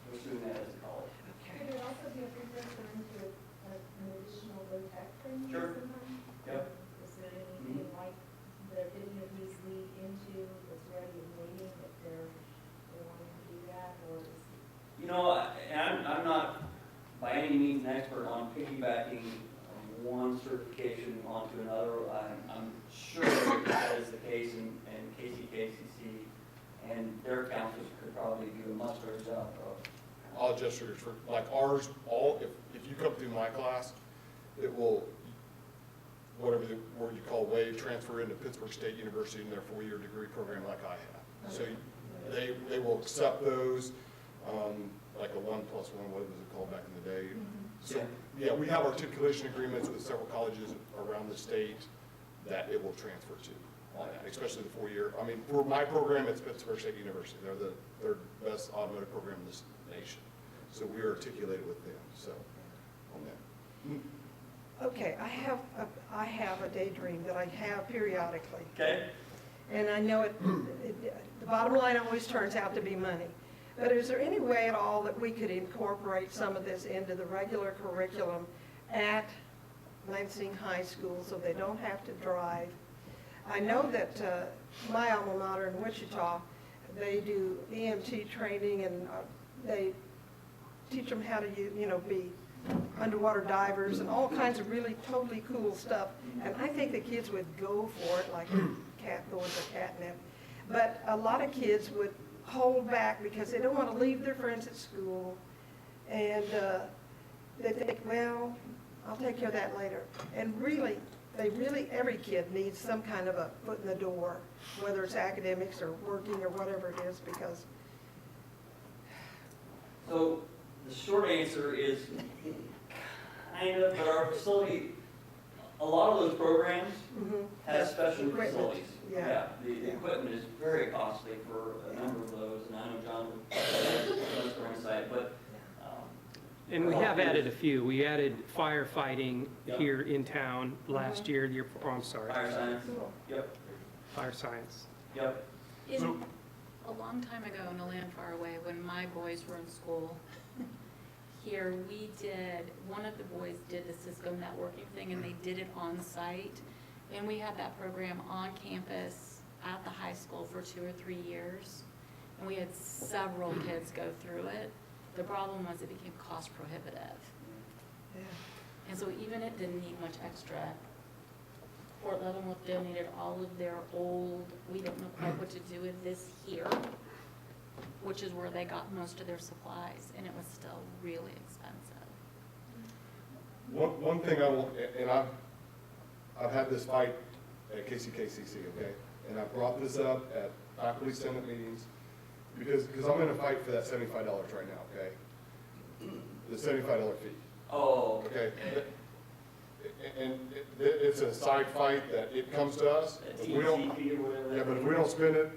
pursue that as a college. Could it also be a precursor into an additional low tech training? Sure. sometime? Yep. Is there anything like that any of these lead into that's ready and waiting if they're wanting to do that, or is? You know, I'm not by any means an expert on piggybacking one certification onto another. I'm sure that is the case, and KCC and their counselors could probably do a much better job of. I'll just for like ours, if you come through my class, it will, whatever the word you call wave, transfer into Pittsburgh State University in their 4-year degree program like I have. So they will accept those, like a 1+1, what was it called back in the day? So, yeah, we have articulation agreements with several colleges around the state that it will transfer to. on that, especially the 4-year. I mean, for my program, it's Pittsburgh State University. They're the third best automotive program in this nation. So we are articulated with them, so, on that. Okay, I have a daydream that I have periodically. Okay? And I know the bottom line always turns out to be money. But is there any way at all that we could incorporate some of this into the regular curriculum at Lansing High School so they don't have to drive? I know that my alma mater in Wichita, they do EMT training and they teach them how to, be underwater divers and all kinds of really totally cool stuff. And I think the kids would go for it like a cat goes to catnip. But a lot of kids would hold back because they don't want to leave their friends at school. And they think, well, I'll take care of that later. And really, every kid needs some kind of a foot in the door, whether it's academics or working or whatever it is, because So the short answer is kind of, but our facility, a lot of those programs have special Equipment, facilities. yeah. The equipment is very costly for a number of those, and I know John will go inside, but. And we have added a few. We added firefighting Yep. here in town last year, I'm sorry. Fire science, yep, Fire science. yep. In, a long time ago in a land far away, when my boys were in school, here one of the boys did the Cisco networking thing and they did it on site. And we had that program on campus at the high school for 2 or 3 years. And we had several kids go through it. The problem was it became cost prohibitive. yeah. And so even it didn't need much extra. Fort Leavenworth donated all of their old, we don't know quite what to do with this here, which is where they got most of their supplies, and it was still really expensive. One thing I will, and I've had this fight at KCKCC, okay? And I brought this up at faculty senate meetings, because I'm in a fight for that $75 right now, okay? The $75 fee, Oh, okay? And it's a side fight that it comes to us. a If we don't, TCP or whatever. yeah, but if we don't spend it,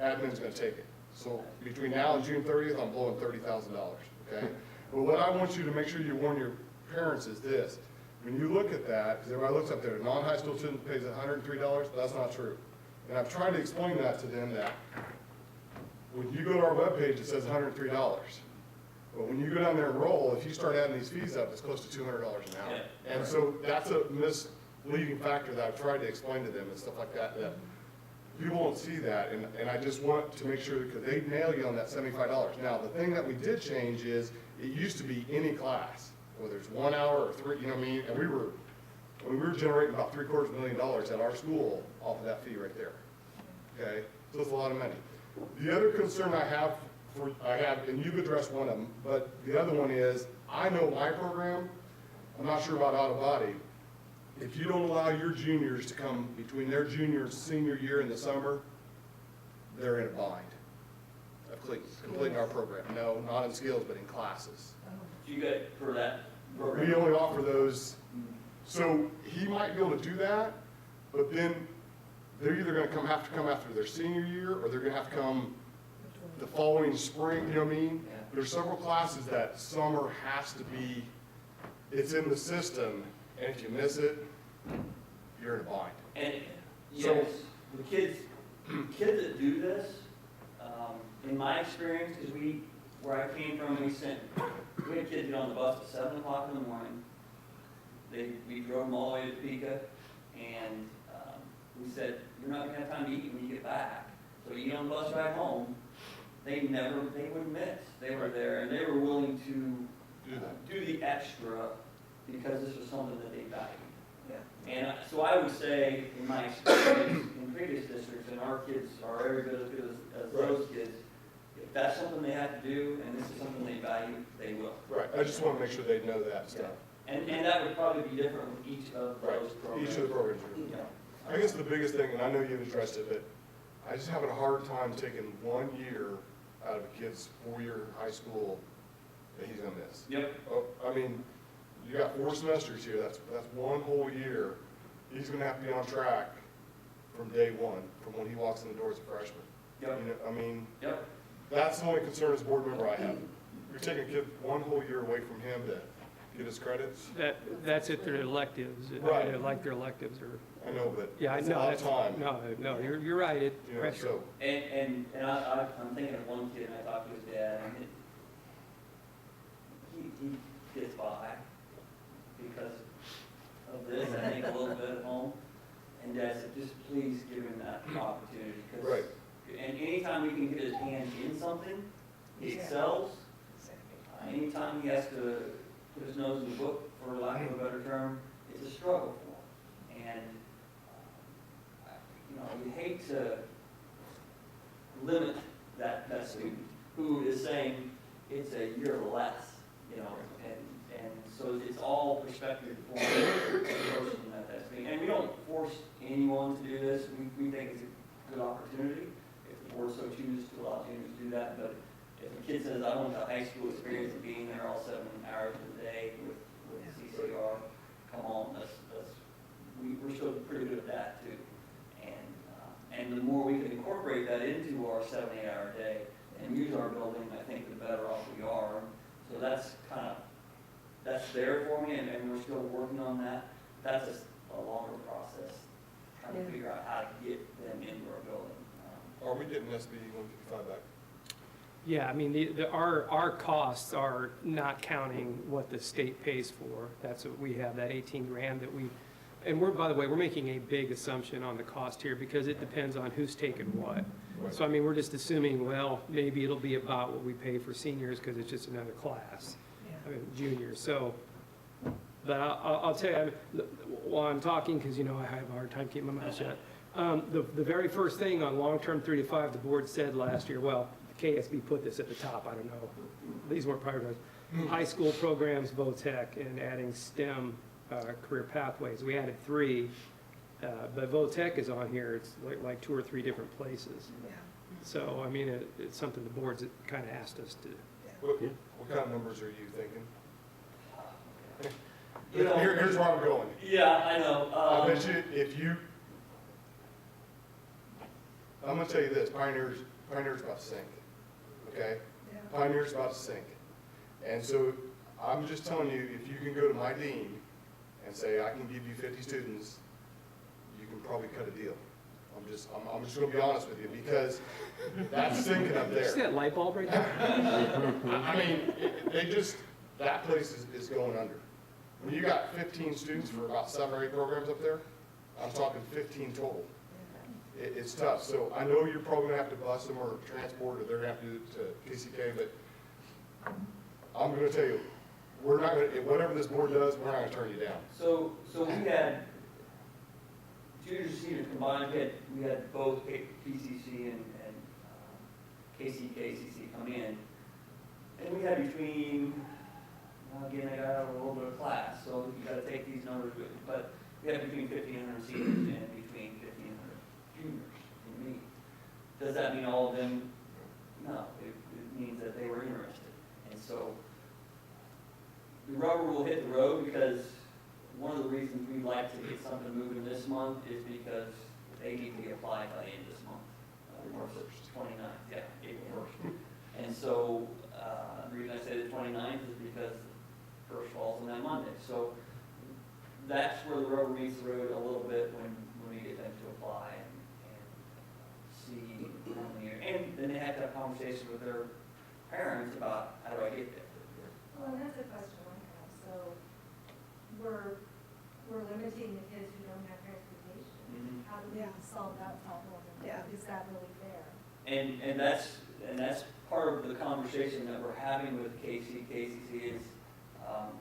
admin's gonna take it. So between now and June 30th, I'm blowing $30,000, okay? But what I want you to make sure you warn your parents is this. When you look at that, because everybody looks up there, a non-high school student pays $103, but that's not true. And I've tried to explain that to them that when you go to our webpage, it says $103. But when you go down there and roll, if you start adding these fees up, it's close to $200 an hour. Yeah. And so that's a misleading factor that I've tried to explain to them and stuff like that, that people won't see that. And I just want to make sure, because they nail you on that $75. Now, the thing that we did change is, it used to be any class, whether it's 1 hour or 3, you know what I mean? And we were generating about $750,000 at our school off of that fee right there. Okay? So it's a lot of money. The other concern I have, and you've addressed one of them, but the other one is, I know my program, I'm not sure about auto body. If you don't allow your juniors to come between their junior and senior year in the summer, they're in a bind of completing our program. No, not in skills, but in classes. You got for that program? We only offer those, so he might be able to do that, but then they're either gonna have to come after their senior year, or they're gonna have to come the following spring, you know what I mean? Yeah. There's several classes that summer has to be, it's in the system, and if you miss it, you're in a bind. And So- yes, the kids that do this, in my experience, because where I came from, we had kids get on the bus at 7 o'clock in the morning. We drove them all the way to Topeka, and we said, you're not gonna have time to eat when you get back. So eat on the bus ride home. They wouldn't miss. They were there, and they were willing to do the extra because this was something that they valued. And so I would say, in my experience in previous districts, and our kids are every bit as good as those kids, if that's something they have to do, and this is something they value, they will. Right, I just wanna make sure they know that stuff. And that would probably be different with each of Right, those programs. each of the programs. Yeah. I guess the biggest thing, and I know you've addressed it, but I just having a hard time taking 1 year out of a kid's 4-year high school that he's gonna miss. Yep. Oh, I mean, you got 4 semesters here, that's 1 whole year. He's gonna have to be on track from day one, from when he walks in the door as a freshman. Yep. You know, I mean, Yep. that's the only concern as a board member I have. You're taking a kid one whole year away from him to get his credits. That's if they're electives. Right. Like their electives or, I know, but yeah, I it's a know. lot of time. No, you're right, it, You know, pressure. so, And I'm thinking of one kid, and I talked to his dad, and he gets by because of this, I think, a little bit at home. And Dad said, just please give him that opportunity. 'Cause- Right. And anytime we can get his hand in something, he excels. Anytime he has to put his nose in the book, for lack of a better term, it's a struggle for him. And, you know, you hate to limit that student who is saying it's a year less, you know, and so it's all perspective for the person that's being, and we don't force anyone to do this, we think it's a good opportunity, if the board so chooses to allow juniors to do that, but if a kid says, I want the high school experience of being there all 7 hours a day with CCR, come on, we're still pretty good at that too. And the more we can incorporate that into our 7, 8 hour day and use our building, I think the better off we are. So that's there for me, and we're still working on that. That's just a longer process, trying to figure out how to get them into our building. are we getting SB 155 back? Yeah, I mean, our costs are not counting what the state pays for. That's what we have, that 18 grand that we, and by the way, we're making a big assumption on the cost here because it depends on who's taking what. So, I mean, we're just assuming, well, maybe it'll be about what we pay for seniors because it's just another class. I mean, juniors, so, but I'll tell you, I mean, while I'm talking, because you know I have a hard time keeping my mouth shut, the very first thing on long-term 3 to 5, the board said last year, well, KSB put this at the top, I don't know, these weren't prioritized, high school programs, VOTEC, and adding STEM career pathways. We added 3, but VOTEC is on here, it's like 2 or 3 different places. So, I mean, it's something the board's kind of asked us to. What kind of numbers are you thinking? You know- Here's where I'm going. Yeah, I know. I bet you, I'm gonna tell you this, Pioneer's about to sink, okay? Pioneer's about to sink. And so I'm just telling you, if you can go to my dean and say, I can give you 50 students, you can probably cut a deal. I'm just gonna be honest with you, because that's sinking up You see there. that light bulb right there? I mean, that place is going under. When you got 15 students for about 7 or 8 programs up there, I'm talking 15 total. It's tough, so I know you're probably gonna have to bus them or transport, or they're gonna have to do it to KCK, but I'm gonna tell you, we're not gonna, whatever this board does, we're not gonna turn you down. So we had juniors and seniors combined, we had both PCC and KCC come in. And we had between, again, I got out of a little bit of class, so you gotta take these numbers with you, but we had between 1,500 seniors and between 1,500 juniors in me. Does that mean all of them? No, it means that they were interested. And so the rubber will hit the road, because one of the reasons we'd like to get something moving this month is because they need to be applied by the end of this month. March 29th, yeah, April 1st. And so, the reason I say the 29th is because first falls on that Monday. So that's where the rubber meets the road a little bit when we get them to apply and see how many, and then they have to have conversations with their parents about, how do I get there? Well, and that's a question I have. So we're limiting the kids who don't have transportation. Mhm. How do we solve that problem? Is that really fair? And that's part of the conversation that we're having with KCC is,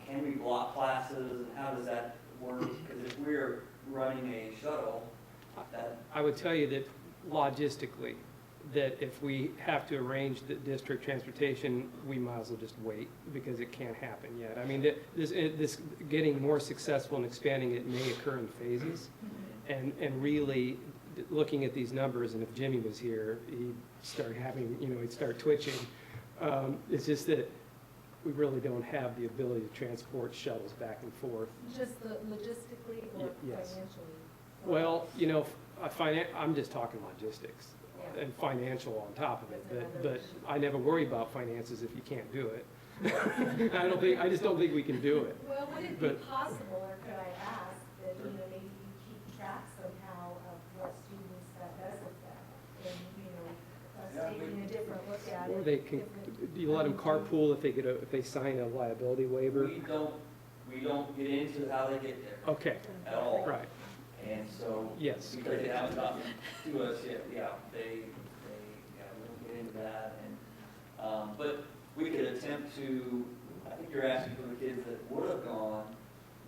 can we block classes, and how does that work? Because if we're running a shuttle, that, I would tell you that logistically, that if we have to arrange the district transportation, we might as well just wait, because it can't happen yet. I mean, this getting more successful and expanding it may occur in phases. And really, looking at these numbers, and if Jimmy was here, he'd start having, he'd start twitching. It's just that we really don't have the ability to transport shuttles back and forth. Just logistically or Yes. financially? Well, I'm just talking logistics and financial on top of it, but I never worry about finances if you can't do it. I just don't think we can do it. Well, would it be But- possible, or could I ask, that, maybe you keep track somehow of what students that does affect? And, us taking a different look at it. Or they can, do you let them carpool if they sign a liability waiver? We don't get into how they get there Okay, at all. right, And so. yes. Because they haven't gotten to us yet, yeah, we don't get into that, and, but we could attempt to, I think you're asking for the kids that would have gone,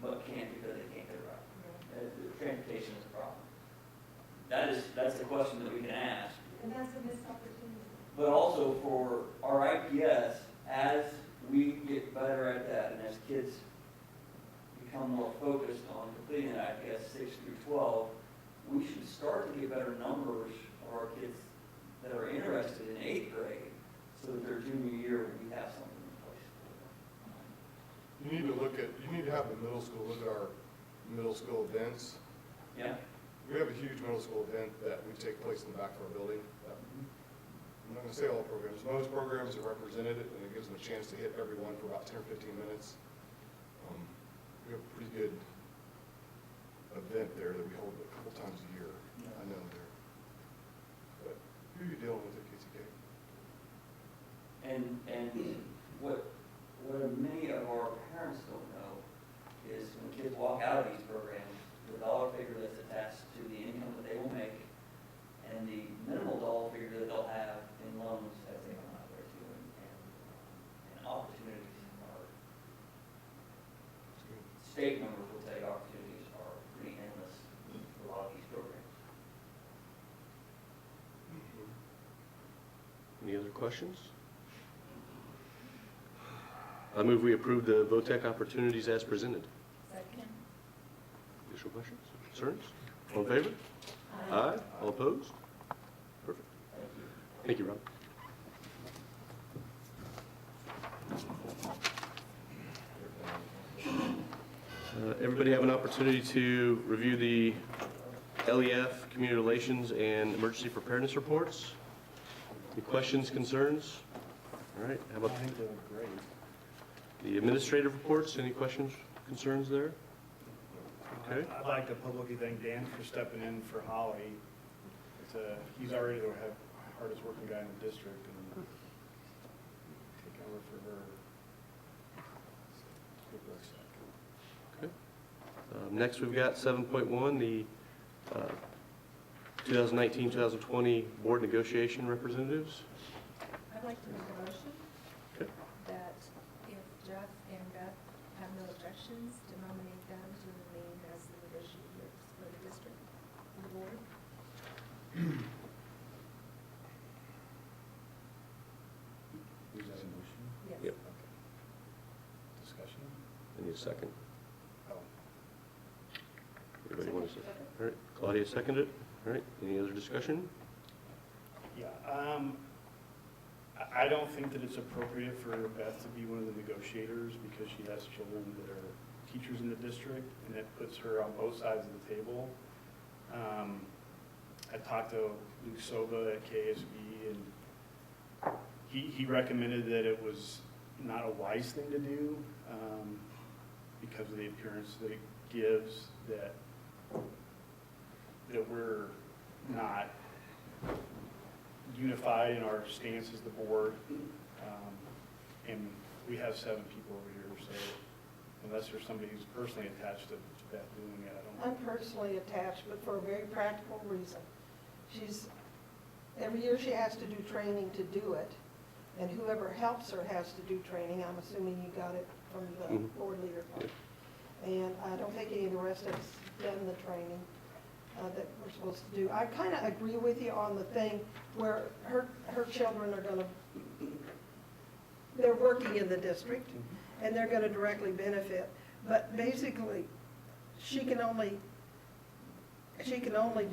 but can't because they can't get it right. Transportation is a problem. That's the question that we can ask. And that's a missed opportunity. But also for our IPS, as we get better at that, and as kids become more focused on completing an IPS 6 through 12, we should start to get better numbers of our kids that are interested in 8th grade, so that their junior year, we have something in place. You need to have the middle school look at our middle school events. Yeah? We have a huge middle school event that we take place in the back of our building. I'm not gonna say all programs, most programs are represented, and it gives them a chance to hit everyone for about 10 or 15 minutes. We have a pretty good event there that we hold a couple times a year, I know there. But who are you dealing with at KCK? And what many of our parents don't know is when kids walk out of these programs, the dollar figure that's attached to the income that they will make and the minimal dollar figure that they'll have in loans as they come out there too, and opportunities are, state numbers will tell you opportunities are pretty endless for a lot of these programs. Any other questions? I move we approve the VOTEC opportunities as presented. Second. Additional questions, concerns? All in favor? Aye. All opposed? Perfect. Thank you, Rob. Everybody have an opportunity to review the LEF, Community Relations, and Emergency Preparedness reports? Any questions, concerns? All right, how about the administrative reports? Any questions, concerns there? Okay. I'd like to publicly thank Dan for stepping in for Holly. He's already the hardest working guy in the district, and taking over for her. Okay. Next, we've got 7.1, the 2019-2020 board negotiation representatives. I'd like to make a motion Okay. that if Jeff and Beth have no objections, to nominate them to remain as the negotiators for the district, for the board. Is that a motion? Yes. Yep. Discussion? I need a second. Oh. Anybody want to say? All right, Claudia seconded. All right, any other discussion? Yeah, I don't think that it's appropriate for Beth to be one of the negotiators because she has children that are teachers in the district, and it puts her on both sides of the table. I talked to Luke Sova at KSB, and he recommended that it was not a wise thing to do because of the appearance that it gives that we're not unified in our stance as the board. And we have 7 people over here, so unless there's somebody who's personally attached to Beth doing it, I don't. I'm personally attached, but for a very practical reason. Every year she has to do training to do it, and whoever helps her has to do training. I'm assuming you got it from the Mhm. board leader. And I don't think any of the rest of us done the training that we're supposed to do. I kind of agree with you on the thing where her children are gonna, they're working in the district, and they're gonna directly benefit. But basically, she can only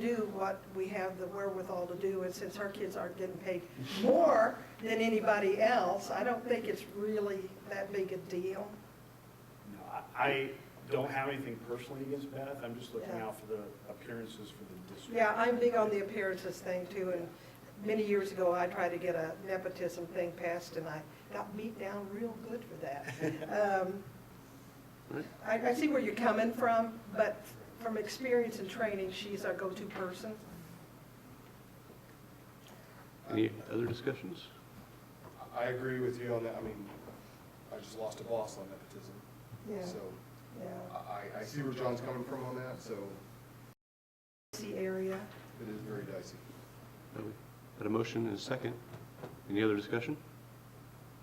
do what we have the wherewithal to do, and since her kids aren't getting paid more than anybody else, I don't think it's really that big a deal. No, don't have anything personally against Beth, I'm just looking Yeah. out for the appearances for the district. Yeah, I'm big on the appearances thing too, and many years ago, I tried to get a nepotism thing passed, and I got beat down real good for that. I see where you're coming from, but from experience and training, she's our go-to person. Any other discussions? I agree with you on that. I mean, I just lost a boss on nepotism. Yeah, So yeah. I see where John's coming from on that, so See area. it is very dicey. Got a motion and a second. Any other discussion?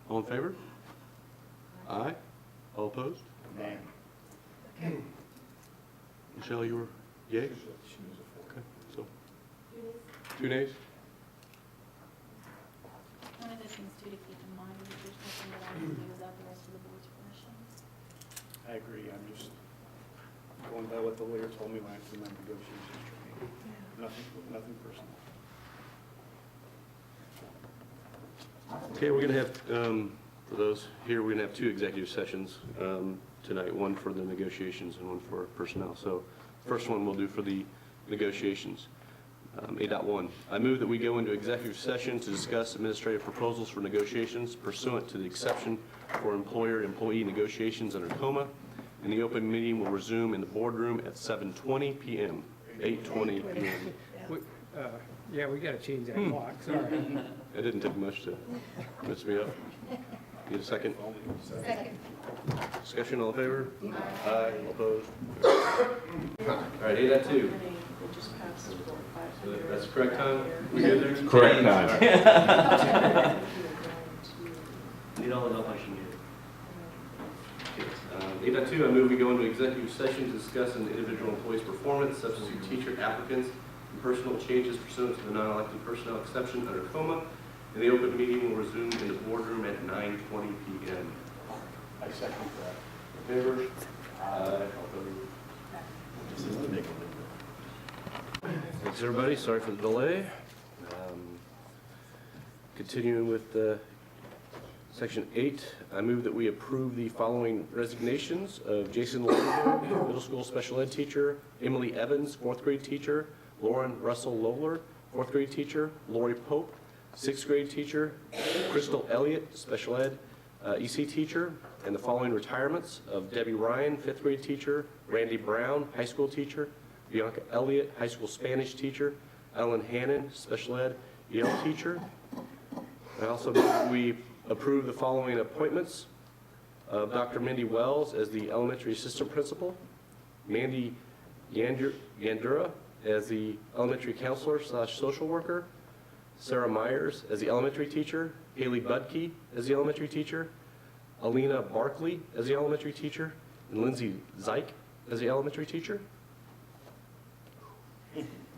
All in favor? Aye. All opposed? Name. Michelle, you were yay? She was a four. Okay, so 2 nays? One of the things too to keep in mind is there's nothing that I can do without the rest of the board's permission. I agree, I'm just going by what the lawyer told me when I did my negotiations training. Nothing personal. Okay, we're going to have, for those here, we're going to have 2 executive sessions tonight, one for the negotiations and one for personnel. So first one we'll do for the negotiations. 8.1, I move that we go into executive session to discuss administrative proposals for negotiations pursuant to the exception for employer-employee negotiations under COMA, and the open meeting will resume in the boardroom at 7:20 p.m., 8:20 p.m. We- Yeah, we gotta change that clock, sorry. It didn't take much to mess me up. Need a second? Second. Discussion, all in favor? Aye. All opposed? All right, 8.2. So that's the correct time? We good there? Correct time. Need all the help I can get. 8.2, I move we go into executive session to discuss an individual employee's performance, substitute teacher applicants, and personal changes pursuant to the non-elected personnel exception under COMA, and the open meeting will resume in the boardroom at 9:20 p.m. I second that. Favor? Aye. Thanks, everybody. Sorry for the delay. Continuing with Section 8, I move that we approve the following resignations of Jason Langford, middle school special ed teacher, Emily Evans, 4th grade teacher, Lauren Russell Lowler, 4th grade teacher, Lori Pope, 6th grade teacher, Crystal Elliott, special ed EC teacher, and the following retirements of Debbie Ryan, 5th grade teacher, Randy Brown, high school teacher, Bianca Elliott, high school Spanish teacher, Ellen Hannon, special ed EL teacher. I also move that we approve the following appointments of Dr. Mindy Wells as the elementary assistant principal, Mandy Yandura as the elementary counselor / social worker, Sarah Myers as the elementary teacher, Haley Budke as the elementary teacher, Alina Barkley as the elementary teacher, and Lindsay Zeich as the elementary teacher.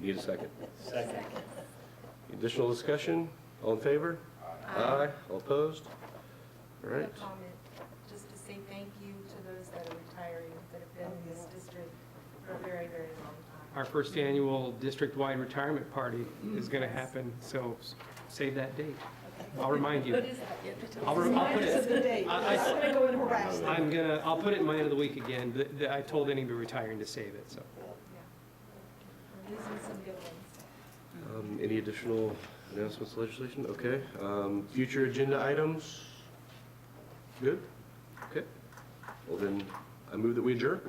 Need a second. Second. Additional discussion? All in favor? Aye. All opposed? All right. A comment, just to say thank you to those that are retiring, that have been in this district for a very, very long time. Our first annual district-wide retirement party is gonna happen, so save that date. I'll remind you. I'll put Remind us of the it, date. I- I'm gonna go and harass them. I'll put it in my end of the week again. I told anybody retiring to save it, so. Yeah. We're losing some good ones. Any additional announcements, legislation? Okay. Future agenda items? Good? Okay. Well then, I move that we adjourn.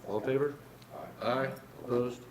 All in favor? Aye. Opposed?